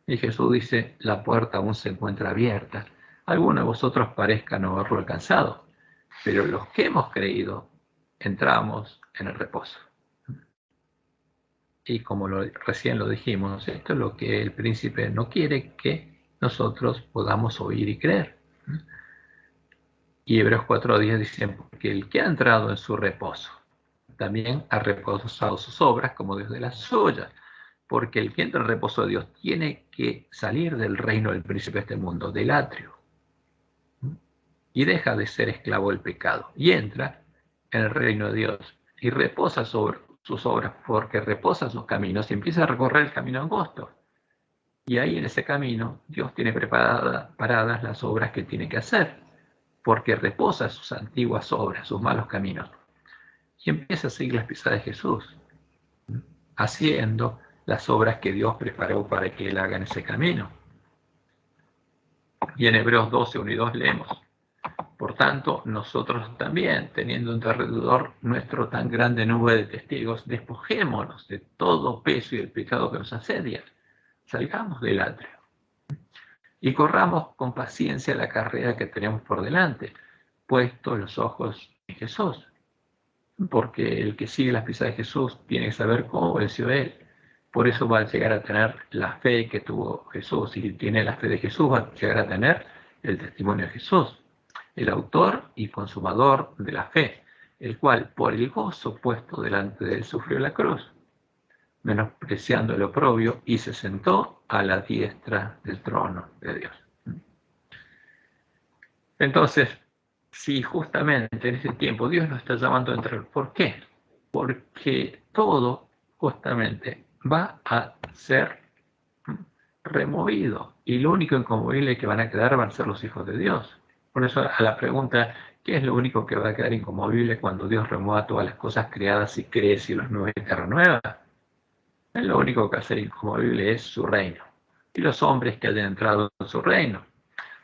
Y Jesús dice, la puerta aún se encuentra abierta. Algunos de vosotros parezcan no haberlo alcanzado, pero los que hemos creído, entramos en el reposo. Y como recién lo dijimos, esto es lo que el príncipe no quiere que nosotros podamos oír y creer. Y Hebreos 4:10 dice, porque el que ha entrado en su reposo, también ha reposado sus obras como Dios de las suyas. Porque el que entra en el reposo de Dios tiene que salir del reino del príncipe de este mundo, del atrio, y deja de ser esclavo del pecado, y entra en el reino de Dios, y reposa sobre sus obras, porque reposa sus caminos, y empieza a recorrer el camino angosto. Y ahí en ese camino Dios tiene preparadas las obras que tiene que hacer, porque reposa sus antiguas obras, sus malos caminos, y empieza a seguir las pisadas de Jesús, haciendo las obras que Dios preparó para que Él haga en ese camino. Y en Hebreos 12, 1 y 2 leemos, Por tanto, nosotros también, teniendo alrededor nuestro tan grande nube de testigos, despojémonos de todo peso y el pecado que nos asedia. Salgamos del atrio y corramos con paciencia la carrera que tenemos por delante, puestos los ojos en Jesús. Porque el que sigue las pisadas de Jesús tiene que saber cómo venció él. Por eso va a llegar a tener la fe que tuvo Jesús. Y si tiene la fe de Jesús, va a llegar a tener el testimonio de Jesús, el autor y consumador de la fe, el cual por el gozo puesto delante de él sufrió la cruz, menospreciando el oprobio, y se sentó a la diestra del trono de Dios. Entonces, si justamente en ese tiempo Dios nos está llamando a entrar, ¿por qué? Porque todo justamente va a ser removido y lo único inconmovible que van a quedar van a ser los hijos de Dios. Por eso a la pregunta, ¿qué es lo único que va a quedar inconmovible cuando Dios remueva todas las cosas creadas y cree cielos nuevos y tierra nueva? Lo único que va a ser inconmovible es su reino y los hombres que hayan entrado en su reino.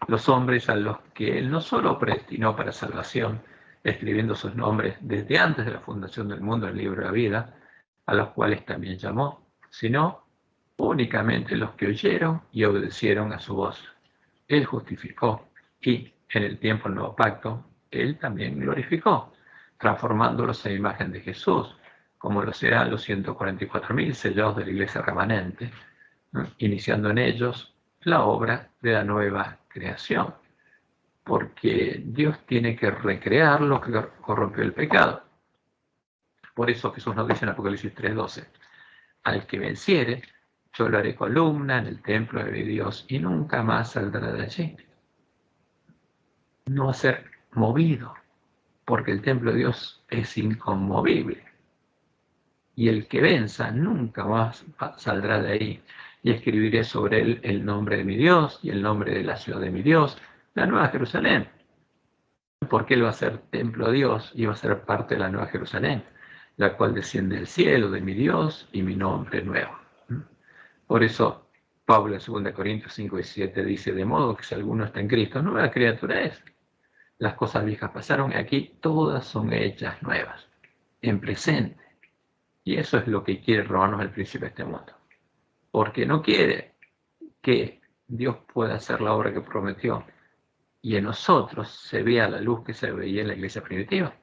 Los hombres a los que Él no solo predestinó para salvación, escribiendo sus nombres desde antes de la fundación del mundo en el libro de la vida, a los cuales también llamó, sino únicamente los que oyeron y obedecieron a su voz. Él justificó y, en el tiempo del nuevo pacto, Él también glorificó, transformándolos en imagen de Jesús, como lo serán los 144.000 sellados de la iglesia remanente, ¿no? Iniciando en ellos la obra de la nueva creación, porque Dios tiene que recrear lo que corrompió el pecado. Por eso Jesús nos dice en Apocalipsis 3:12, al que venciere, yo lo haré columna en el templo de mi Dios y nunca más saldrá de allí. No va a ser movido, porque el templo de Dios es inconmovible. Y el que venza nunca más saldrá de ahí. Y escribiré sobre él el nombre de mi Dios y el nombre de la ciudad de mi Dios, la Nueva Jerusalén. Porque él va a ser templo de Dios y va a ser parte de la Nueva Jerusalén, la cual desciende del cielo de mi Dios y mi nombre nuevo. Por eso Pablo en 2 Corintios 5:17 dice, de modo que si alguno está en Cristo, nueva criatura es. Las cosas viejas pasaron y aquí todas son hechas nuevas, en presente. Y eso es lo que quiere robarnos el príncipe de este mundo. Porque no quiere que Dios pueda hacer la obra que prometió y en nosotros se vea la luz que se veía en la iglesia primitiva.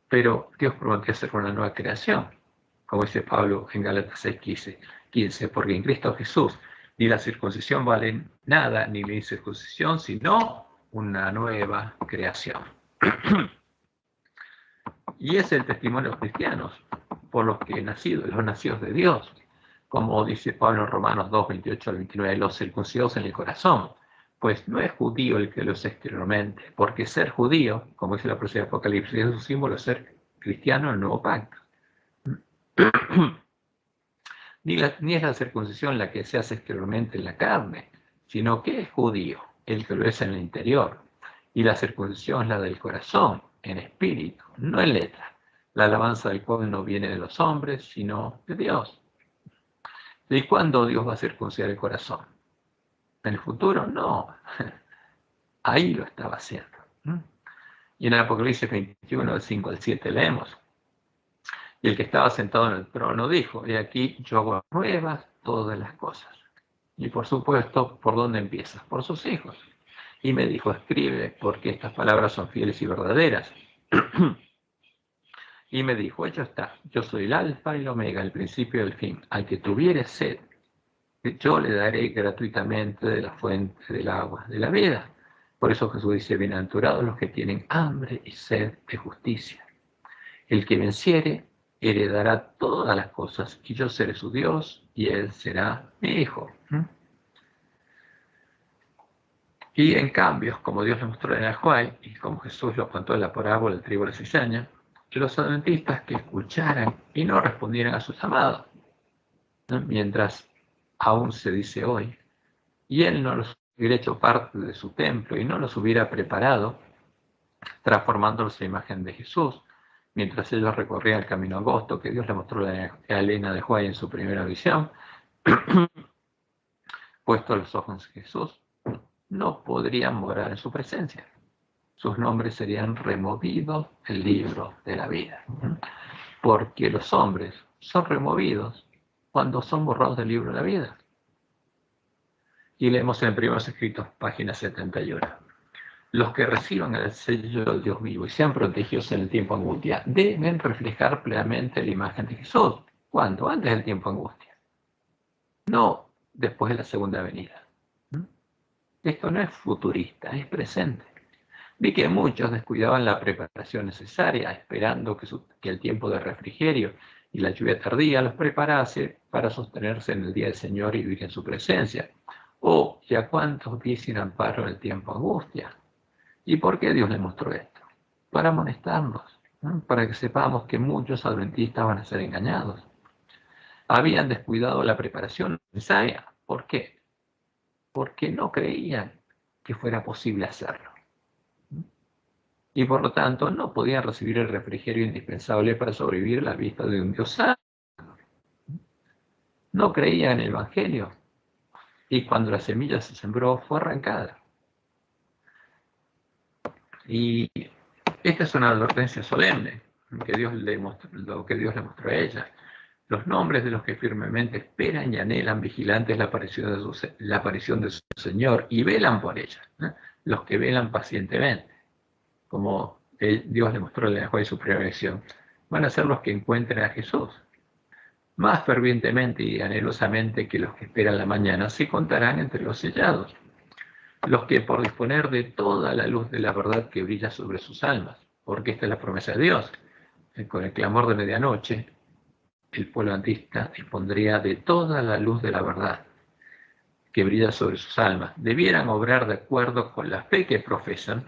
Pero Dios prometió hacer una nueva creación, como dice Pablo en Gálatas 6:15, porque en Cristo Jesús ni la circuncisión vale nada, ni la incircuncisión, sino una nueva creación. Y es el testimonio de los cristianos, por los que los nacidos de Dios, como dice Pablo en Romanos 2:28-29, los circuncidados en el corazón, pues no es judío el que lo es exteriormente, porque ser judío, como dice la profecía de Apocalipsis, es un símbolo de ser cristiano en el nuevo pacto. Ni es la circuncisión la que se hace exteriormente en la carne, sino que es judío el que lo es en el interior, y la circuncisión es la del corazón, en espíritu, no en letra, la alabanza del cual no viene de los hombres, sino de Dios. ¿Y cuándo Dios va a circuncidar el corazón? ¿En el futuro? No. Ahí lo estaba haciendo. Y en el Apocalipsis 21, del 5 al 7 leemos. Y el que estaba sentado en el trono dijo, he aquí yo hago nuevas todas las cosas. Y por supuesto, ¿por dónde empieza? Por sus hijos. Y me dijo, escribe, porque estas palabras son fieles y verdaderas. Y me dijo, hecho está, yo soy el alfa y el omega, el principio y el fin. Al que tuviere sed, yo le daré gratuitamente de la fuente del agua de la vida. Por eso Jesús dice, bienaventurados los que tienen hambre y sed de justicia. El que venciere, heredará todas las cosas, y yo seré su Dios, y él será mi hijo. Y en cambio, como Dios le mostró en Ajuay, y como Jesús lo contó en la parábola del trigo de la cizaña, los adventistas que escucharan y no respondieran a sus llamados, ¿no? Mientras aún se dice hoy, y él no los hubiera hecho parte de su templo y no los hubiera preparado, transformándolos en imagen de Jesús, mientras ellos recorrían el camino angosto que Dios le mostró a Elena de Huay en su primera visión, puesto los ojos en Jesús, no podrían morar en su presencia. sus nombres serían removidos del libro de la vida. Porque los hombres son removidos cuando son borrados del libro de la vida. Y leemos en Primeros Escritos, página 71. Los que reciban el sello del Dios vivo y sean protegidos en el tiempo de angustia deben reflejar plenamente la imagen de Jesús. ¿Cuándo? Antes del tiempo de angustia. No después de la segunda venida. Esto no es futurista, es presente. Vi que muchos descuidaban la preparación necesaria, esperando que el tiempo de refrigerio y la lluvia tardía los preparase para sostenerse en el día del Señor y vivir en su presencia. ¿Y a cuántos vi sin amparo en el tiempo de angustia? ¿Y por qué Dios le mostró esto? Para amonestarnos, para que sepamos que muchos adventistas van a ser engañados. Habían descuidado la preparación necesaria. ¿Por qué? Porque no creían que fuera posible hacerlo. Y por lo tanto no podían recibir el refrigerio indispensable para sobrevivir a la vista de un Dios santo. No creían en el Evangelio. Y cuando la semilla se sembró, fue arrancada. Y esta es una advertencia solemne que Dios le mostró, lo que Dios le mostró a ella. Los nombres de los que firmemente esperan y anhelan vigilantes la aparición de su Señor y velan por ella. Los que velan pacientemente, como Dios le mostró en la lenguaje de su primera visión, van a ser los que encuentren a Jesús. Más fervientemente y anhelosamente que los que esperan la mañana se contarán entre los sellados. Los que por disponer de toda la luz de la verdad que brilla sobre sus almas, porque esta es la promesa de Dios, con el clamor de medianoche, el pueblo antista dispondría de toda la luz de la verdad que brilla sobre sus almas. Debieran obrar de acuerdo con la fe que profesan,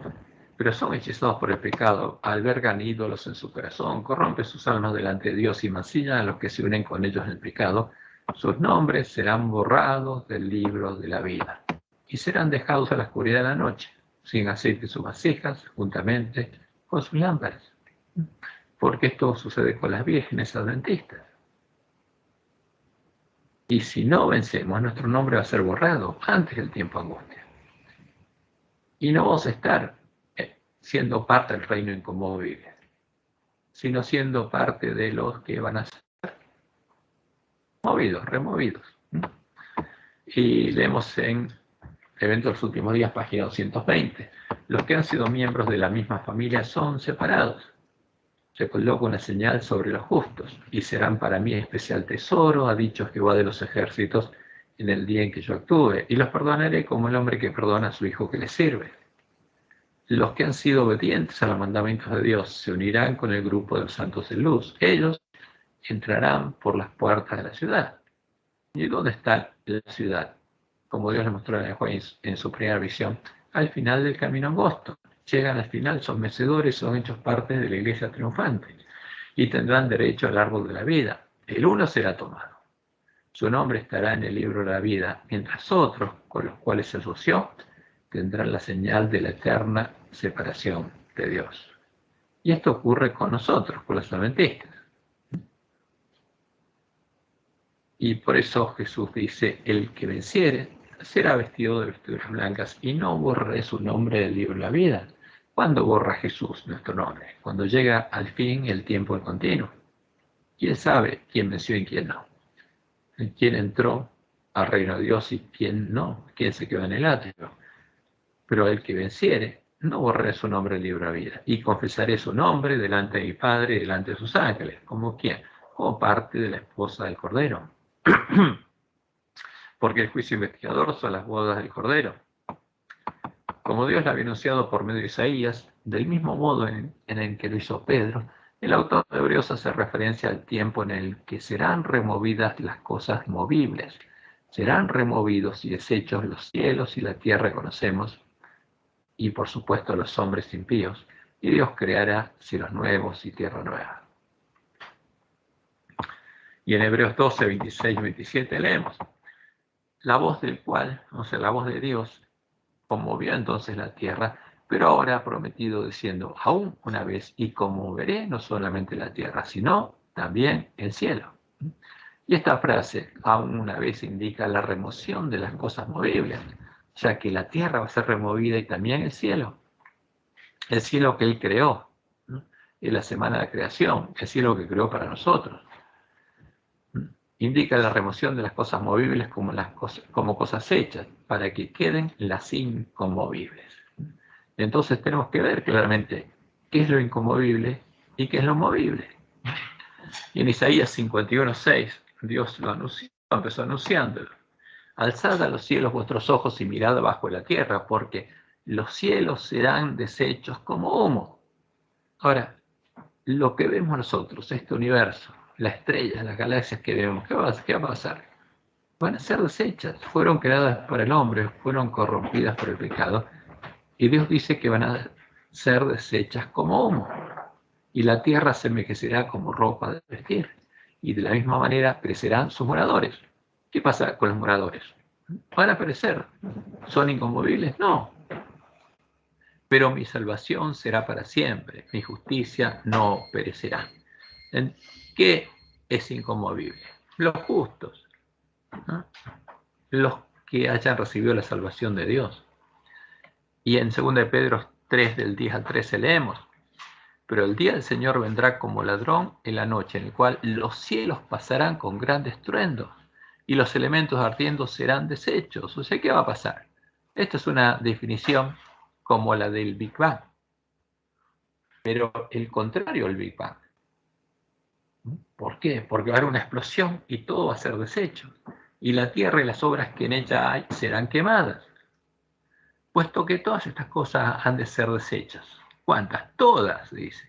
pero son hechizados por el pecado, albergan ídolos en su corazón, corrompen sus almas delante de Dios y mancillan a los que se unen con ellos en el pecado. Sus nombres serán borrados del libro de la vida y serán dejados a la oscuridad de la noche, sin aceite en sus vasijas, juntamente con sus lámparas. Porque esto sucede con las vírgenes adventistas. Y si no vencemos, nuestro nombre va a ser borrado antes del tiempo de angustia. Y no vamos a estar siendo parte del reino inconmovible, sino siendo parte de los que van a ser removidos. Y leemos en Eventos de los Últimos Días, página 220. Los que han sido miembros de la misma familia son separados. Se coloca una señal sobre los justos, y serán para mí especial tesoro, ha dicho Jehová de los ejércitos, en el día en que yo actúe, y los perdonaré como el hombre que perdona a su hijo que le sirve. Los que han sido obedientes a los mandamientos de Dios se unirán con el grupo de los santos de luz. Ellos entrarán por las puertas de la ciudad. ¿Y dónde está la ciudad? Como Dios le mostró en su primera visión, al final del camino angosto. Llegan al final, son vencedores, son hechos parte de la iglesia triunfante y tendrán derecho al árbol de la vida. El uno será tomado. Su nombre estará en el libro de la vida, mientras otros, con los cuales se asoció, tendrán la señal de la eterna separación de Dios. Y esto ocurre con nosotros, con los adventistas. Y por eso Jesús dice, el que venciere será vestido de vestiduras blancas y no borraré su nombre del libro de la vida. ¿Cuándo borra Jesús nuestro nombre? Cuando llega al fin el tiempo del continuo. Y Él sabe quién venció y quién no. Quién entró al reino de Dios y quién no. Quién se quedó en el atrio. Pero el que venciere, no borraré su nombre del libro de la vida. Y confesaré su nombre delante de mi Padre y delante de sus ángeles. ¿Como quién? Como parte de la esposa del Cordero. Porque el juicio investigador son las bodas del Cordero. Como Dios la había anunciado por medio de Isaías, del mismo modo en el que lo hizo Pedro, el autor de Hebreos hace referencia al tiempo en el que serán removidas las cosas movibles. Serán removidos y deshechos los cielos y la tierra que conocemos, y por supuesto los hombres impíos, y Dios creará cielos nuevos y tierra nueva. Y en Hebreos 12, 26 y 27 leemos, la voz del cual, o sea, la voz de Dios, conmovió entonces la tierra, pero ahora ha prometido diciendo, aún una vez, y conmoveré no solamente la tierra, sino también el cielo. Y esta frase, aún una vez, indica la remoción de las cosas movibles, ya que la tierra va a ser removida y también el cielo. el cielo que Él creó, ¿no? En la semana de creación, el cielo que creó para nosotros. Indica la remoción de las cosas movibles como cosas hechas, para que queden las inconmovibles. Entonces tenemos que ver claramente qué es lo inconmovible y qué es lo movible. Y en Isaías 51:6, Dios lo anunció, empezó anunciándolo. Alzad a los cielos vuestros ojos y mirad abajo de la tierra, porque los cielos serán deshechos como humo. Ahora, lo que vemos nosotros, este universo, las estrellas, las galaxias que vemos, ¿qué va a pasar? Van a ser deshechas, fueron creadas por el hombre, fueron corrompidas por el pecado, y Dios dice que van a ser deshechas como humo, y la tierra se envejecerá como ropa de vestir, y de la misma manera perecerán sus moradores. ¿Qué pasa con los moradores? ¿Van a perecer? ¿Son inconmovibles? No. Pero mi salvación será para siempre, mi justicia no perecerá. ¿Qué es inconmovible? Los justos, ¿no? Los que hayan recibido la salvación de Dios. Y en 2 de Pedro 3, del 10 al 13 leemos: pero el día del Señor vendrá como ladrón en la noche, en el cual los cielos pasarán con gran estruendo y los elementos ardiendo serán deshechos. O sea, ¿qué va a pasar? Esta es una definición como la del Big Bang, pero el contrario al Big Bang. ¿Por qué? Porque va a haber una explosión y todo va a ser deshecho, y la tierra y las obras que en ella hay serán quemadas, puesto que todas estas cosas han de ser deshechas. ¿Cuántas? Todas, dice.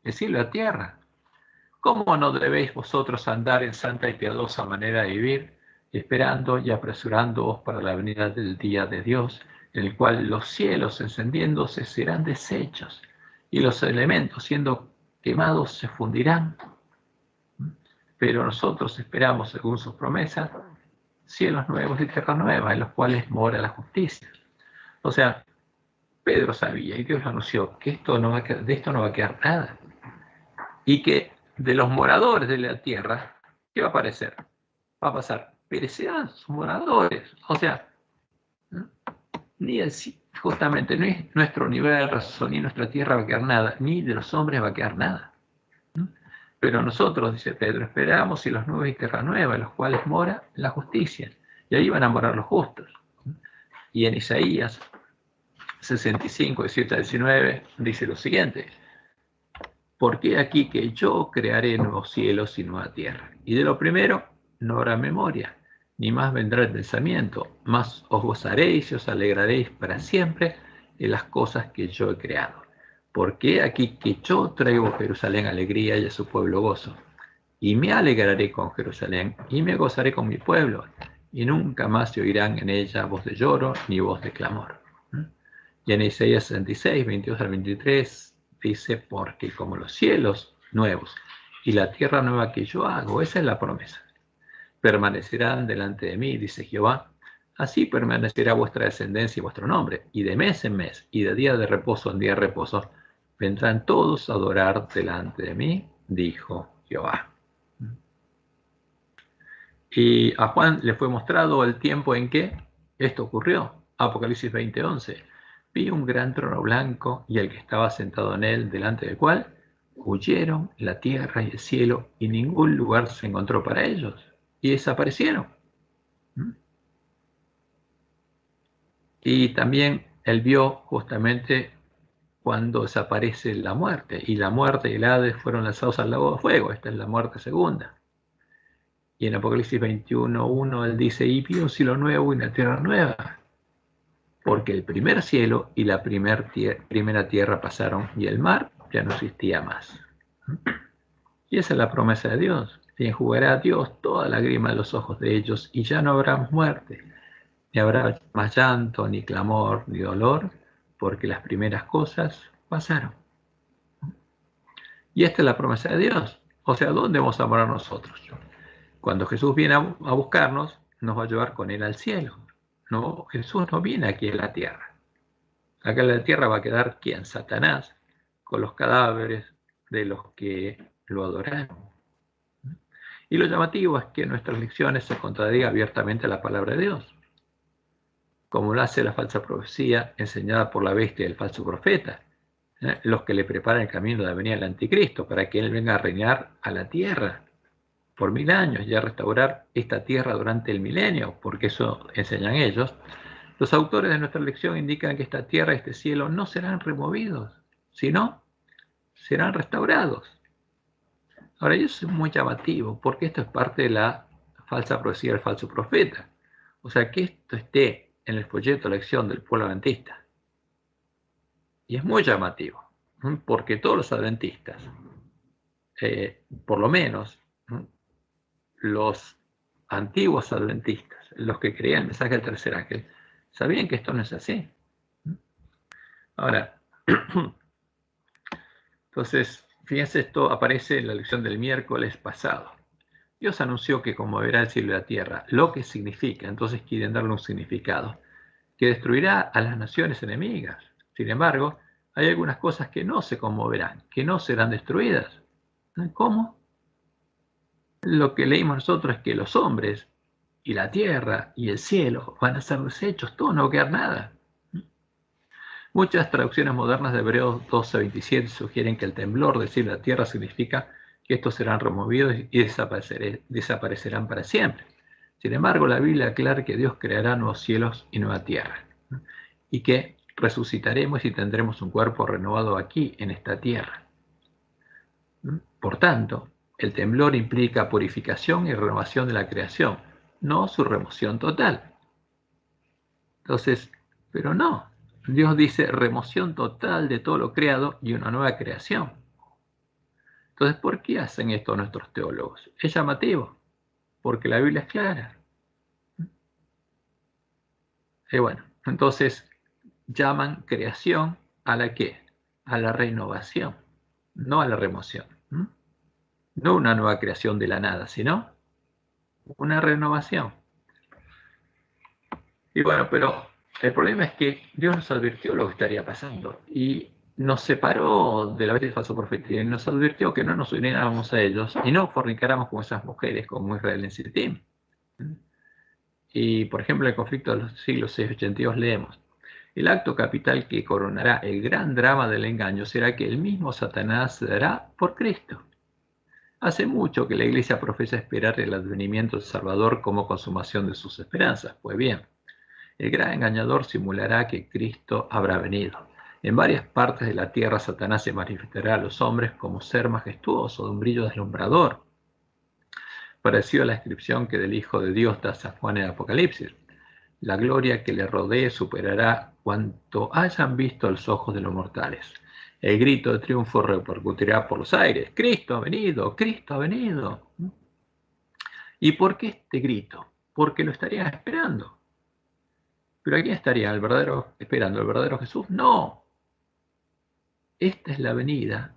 El cielo y la tierra. ¿Cómo no debéis vosotros andar en santa y piadosa manera de vivir, esperando y apresurándoos para la venida del día de Dios, en el cual los cielos encendiéndose serán deshechos, y los elementos siendo quemados se fundirán? Pero nosotros esperamos, según sus promesas, cielos nuevos y tierra nueva, en los cuales mora la justicia. O sea, Pedro sabía, y Dios lo anunció, que de esto no va a quedar nada. Y que de los moradores de la tierra, ¿qué va a aparecer? Va a pasar, perecerán sus moradores. O sea, ¿no? Ni el, justamente ni nuestro universo, ni nuestra tierra va a quedar nada, ni de los hombres va a quedar nada. Pero nosotros, dice Pedro, esperamos y los nuevos y tierra nueva, en los cuales mora la justicia. Y ahí van a morar los justos. Y en Isaías 65, 17 a 19, dice lo siguiente: porque aquí que yo crearé nuevos cielos y nueva tierra, y de lo primero no habrá memoria, ni más vendrá el pensamiento, mas os gozaréis y os alegraréis para siempre en las cosas que yo he creado. Porque aquí que yo traigo a Jerusalén alegría y a su pueblo gozo, y me alegraré con Jerusalén, y me gozaré con mi pueblo, y nunca más se oirán en ella voz de lloro ni voz de clamor. Y en Isaías 66, 22 al 23 dice: porque como los cielos nuevos y la tierra nueva que yo hago, esa es la promesa, permanecerán delante de mí, dice Jehová, así permanecerá vuestra descendencia y vuestro nombre, y de mes en mes, y de día de reposo en día de reposo, vendrán todos a adorar delante de mí, dijo Jehová. Y a Juan le fue mostrado el tiempo en que esto ocurrió. Apocalipsis 20:11. Vi un gran trono blanco y el que estaba sentado en él, delante del cual huyeron la tierra y el cielo, y ningún lugar se encontró para ellos, y desaparecieron. Y también él vio justamente cuando desaparece la muerte, y la muerte y el Hades fueron lanzados al lago de fuego. Esta es la muerte segunda. Y en Apocalipsis 21:1 él dice: y vi un cielo nuevo y una tierra nueva, porque el primer cielo y la primera tierra pasaron, y el mar ya no existía más. Y esa es la promesa de Dios: y enjugará a Dios toda lágrima de los ojos de ellos, y ya no habrá más muerte, ni habrá más llanto, ni clamor, ni dolor, porque las primeras cosas pasaron. Y esta es la promesa de Dios. O sea, ¿dónde vamos a morar nosotros? Cuando Jesús viene a buscarnos, nos va a llevar con él al cielo. No, Jesús no viene aquí en la tierra. Acá en la tierra va a quedar ¿quién? Satanás, con los cadáveres de los que lo adoraron. Y lo llamativo es que en nuestras lecciones se contradiga abiertamente la palabra de Dios, como lo hace la falsa profecía enseñada por la bestia del falso profeta, los que le preparan el camino de la venida del anticristo, para que él venga a reinar a la tierra por 1000 años y a restaurar esta tierra durante el milenio, porque eso enseñan ellos. Los autores de nuestra lección indican que esta tierra y este cielo no serán removidos, sino serán restaurados. Ahora, eso es muy llamativo, porque esto es parte de la falsa profecía del falso profeta. O sea, que esto esté en el folleto de lección del pueblo adventista. Y es muy llamativo, porque todos los adventistas, por lo menos los antiguos adventistas, los que creían el mensaje del tercer ángel, sabían que esto no es así. Ahora, entonces, fíjense, esto aparece en la lección del miércoles pasado. Dios anunció que conmoverá el cielo y la tierra, lo que significa, entonces quieren darle un significado, que destruirá a las naciones enemigas. Sin embargo, hay algunas cosas que no se conmoverán, que no serán destruidas. ¿Cómo? Lo que leímos nosotros es que los hombres y la tierra y el cielo van a ser deshechos, todo, no va a quedar nada. Muchas traducciones modernas de Hebreos 12:27 sugieren que el temblor del cielo y la tierra significa que estos serán removidos y desaparecerán para siempre. Sin embargo, la Biblia aclara que Dios creará nuevos cielos y nueva tierra, y que resucitaremos y tendremos un cuerpo renovado aquí, en esta tierra. Por tanto, el temblor implica purificación y renovación de la creación, no su remoción total. Entonces, pero no. Dios dice remoción total de todo lo creado y una nueva creación. Entonces, ¿por qué hacen esto nuestros teólogos? Es llamativo, porque la Biblia es clara. Y bueno, entonces llaman creación a la ¿qué? A la renovación, no a la remoción. No una nueva creación de la nada, sino una renovación. Y bueno, pero el problema es que Dios nos advirtió lo que estaría pasando y nos separó de la bestia del falso profeta y nos advirtió que no nos uniéramos a ellos y no fornicáramos con esas mujeres como Israel en Sittim. Y por ejemplo, en el conflicto de los siglos 682 leemos: el acto capital que coronará el gran drama del engaño será que el mismo Satanás se dará por Cristo. Hace mucho que la Iglesia profesa esperar el advenimiento del Salvador como consumación de sus esperanzas. Pues bien, el gran engañador simulará que Cristo habrá venido. En varias partes de la tierra Satanás se manifestará a los hombres como ser majestuoso, de un brillo deslumbrador, parecido a la descripción que del Hijo de Dios da San Juan en el Apocalipsis. La gloria que le rodee superará cuanto hayan visto los ojos de los mortales. El grito de triunfo repercutirá por los aires: ¡Cristo ha venido! ¡Cristo ha venido! ¿Y por qué este grito? Porque lo estarían esperando. ¿Pero a quién estaría esperando? ¿El verdadero Jesús? No. Esta es la venida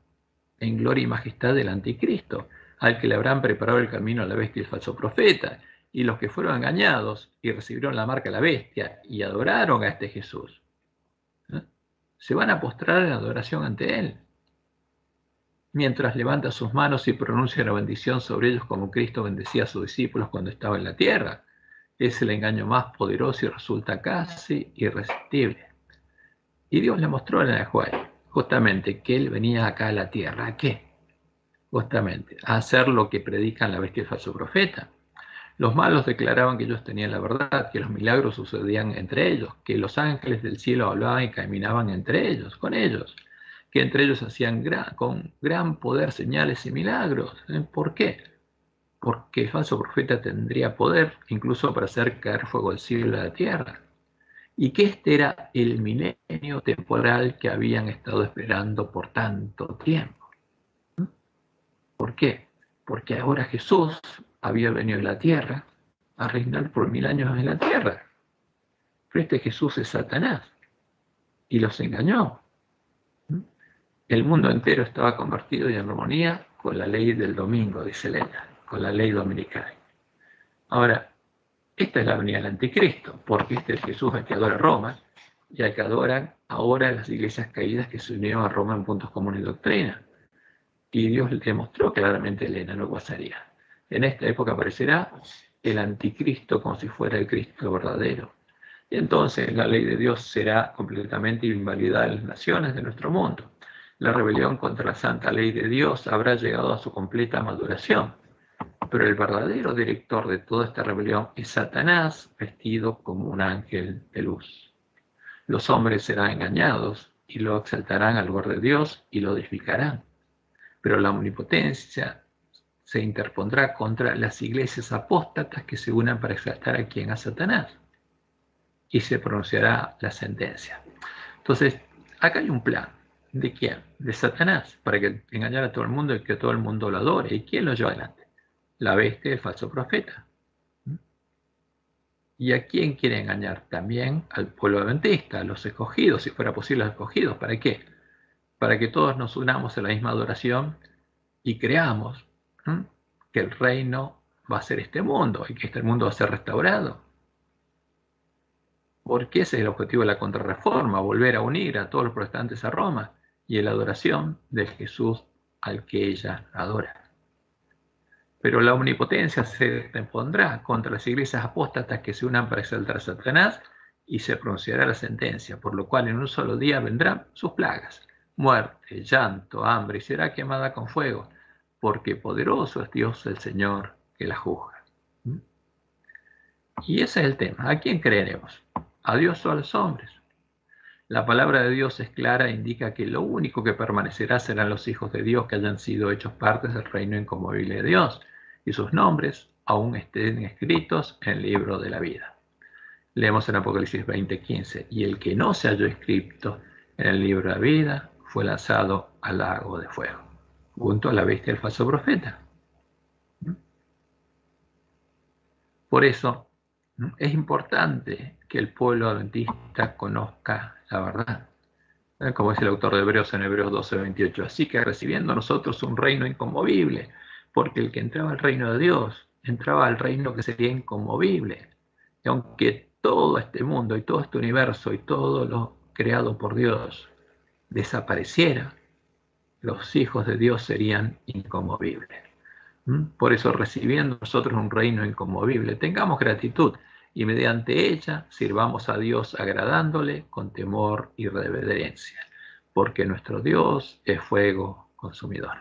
en gloria y majestad del anticristo, al que le habrán preparado el camino a la bestia y el falso profeta. Y los que fueron engañados y recibieron la marca de la bestia y adoraron a este Jesús, se van a postrar en adoración ante él, mientras levanta sus manos y pronuncia la bendición sobre ellos como Cristo bendecía a sus discípulos cuando estaba en la tierra. Es el engaño más poderoso y resulta casi irresistible. Y Dios le mostró en el Juan justamente que él venía acá a la tierra. ¿A qué? Justamente a hacer lo que predican la bestia y el falso profeta. Los malos declaraban que ellos tenían la verdad, que los milagros sucedían entre ellos, que los ángeles del cielo hablaban y caminaban entre ellos, con ellos, que entre ellos hacían con gran poder señales y milagros. ¿Por qué? Porque el falso profeta tendría poder incluso para hacer caer fuego del cielo y de la tierra. Y que este era el milenio temporal que habían estado esperando por tanto tiempo. ¿Por qué? Porque ahora Jesús había venido a la tierra a reinar por 1000 años en la tierra. Pero este Jesús es Satanás y los engañó. El mundo entero estaba convertido y en armonía con la ley del domingo, dice Elena, con la ley dominical. Ahora, esta es la venida del anticristo, porque este es Jesús al que adora Roma y al que adoran ahora las iglesias caídas que se unieron a Roma en puntos comunes de doctrina. Y Dios le demostró claramente a Elena lo que pasaría. En esta época aparecerá el anticristo como si fuera el Cristo verdadero. Y entonces la ley de Dios será completamente invalidada en las naciones de nuestro mundo. La rebelión contra la santa ley de Dios habrá llegado a su completa maduración, pero el verdadero director de toda esta rebelión es Satanás, vestido como un ángel de luz. Los hombres serán engañados y lo exaltarán al lugar de Dios y lo edificarán, pero la omnipotencia se interpondrá contra las iglesias apóstatas que se unan para exaltar a quien, a Satanás, y se pronunciará la sentencia. Entonces, acá hay un plan. ¿De quién? De Satanás, para que engañar a todo el mundo y que todo el mundo lo adore. ¿Y quién lo lleva adelante? La bestia, el falso profeta. ¿Y a quién quiere engañar? También al pueblo adventista, a los escogidos, si fuera posible los escogidos. ¿Para qué? Para que todos nos unamos a la misma adoración y creamos que el reino va a ser este mundo y que este mundo va a ser restaurado. Porque ese es el objetivo de la contrarreforma, volver a unir a todos los protestantes a Roma y en la adoración del Jesús al que ella adora. Pero la omnipotencia se pondrá contra las iglesias apóstatas que se unan para exaltar a Satanás y se pronunciará la sentencia, por lo cual en un solo día vendrán sus plagas, muerte, llanto, hambre, y será quemada con fuego, porque poderoso es Dios el Señor que la juzga. Y ese es el tema. ¿A quién creeremos? ¿A Dios o a los hombres? La palabra de Dios es clara e indica que lo único que permanecerá serán los hijos de Dios que hayan sido hechos partes del reino inconmovible de Dios y sus nombres aún estén escritos en el libro de la vida. Leemos en Apocalipsis 20:15, y el que no se halló escrito en el libro de la vida fue lanzado al lago de fuego, junto a la bestia del falso profeta. Por eso es importante que el pueblo adventista conozca la verdad. Como dice el autor de Hebreos en Hebreos 12:28. Así que recibiendo nosotros un reino inconmovible, porque el que entraba al reino de Dios, entraba al reino que sería inconmovible. Y aunque todo este mundo y todo este universo y todo lo creado por Dios desapareciera, los hijos de Dios serían inconmovibles. Por eso, recibiendo nosotros un reino inconmovible, tengamos gratitud y mediante ella sirvamos a Dios agradándole con temor y reverencia, porque nuestro Dios es fuego consumidor.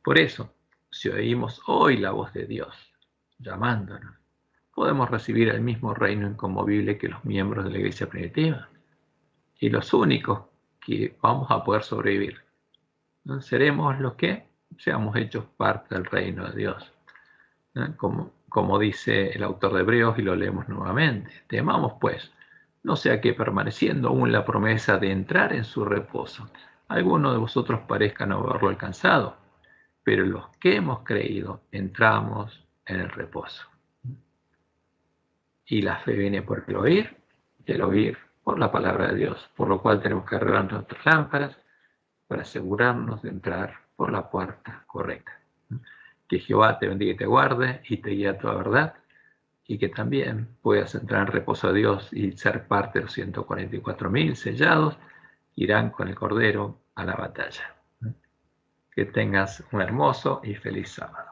Por eso, si oímos hoy la voz de Dios llamándonos, podemos recibir el mismo reino inconmovible que los miembros de la iglesia primitiva. Y los únicos que vamos a poder sobrevivir seremos los que seamos hechos parte del reino de Dios. Como dice el autor de Hebreos, y lo leemos nuevamente. Temamos pues, no sea que permaneciendo aún la promesa de entrar en su reposo, alguno de vosotros parezca no haberlo alcanzado, pero los que hemos creído entramos en el reposo. Y la fe viene por el oír, y el oír por la palabra de Dios, por lo cual tenemos que arreglar nuestras lámparas para asegurarnos de entrar por la puerta correcta. Que Jehová te bendiga y te guarde y te guíe a toda verdad, y que también puedas entrar en reposo a Dios y ser parte de los 144.000 sellados que irán con el Cordero a la batalla. Que tengas un hermoso y feliz sábado.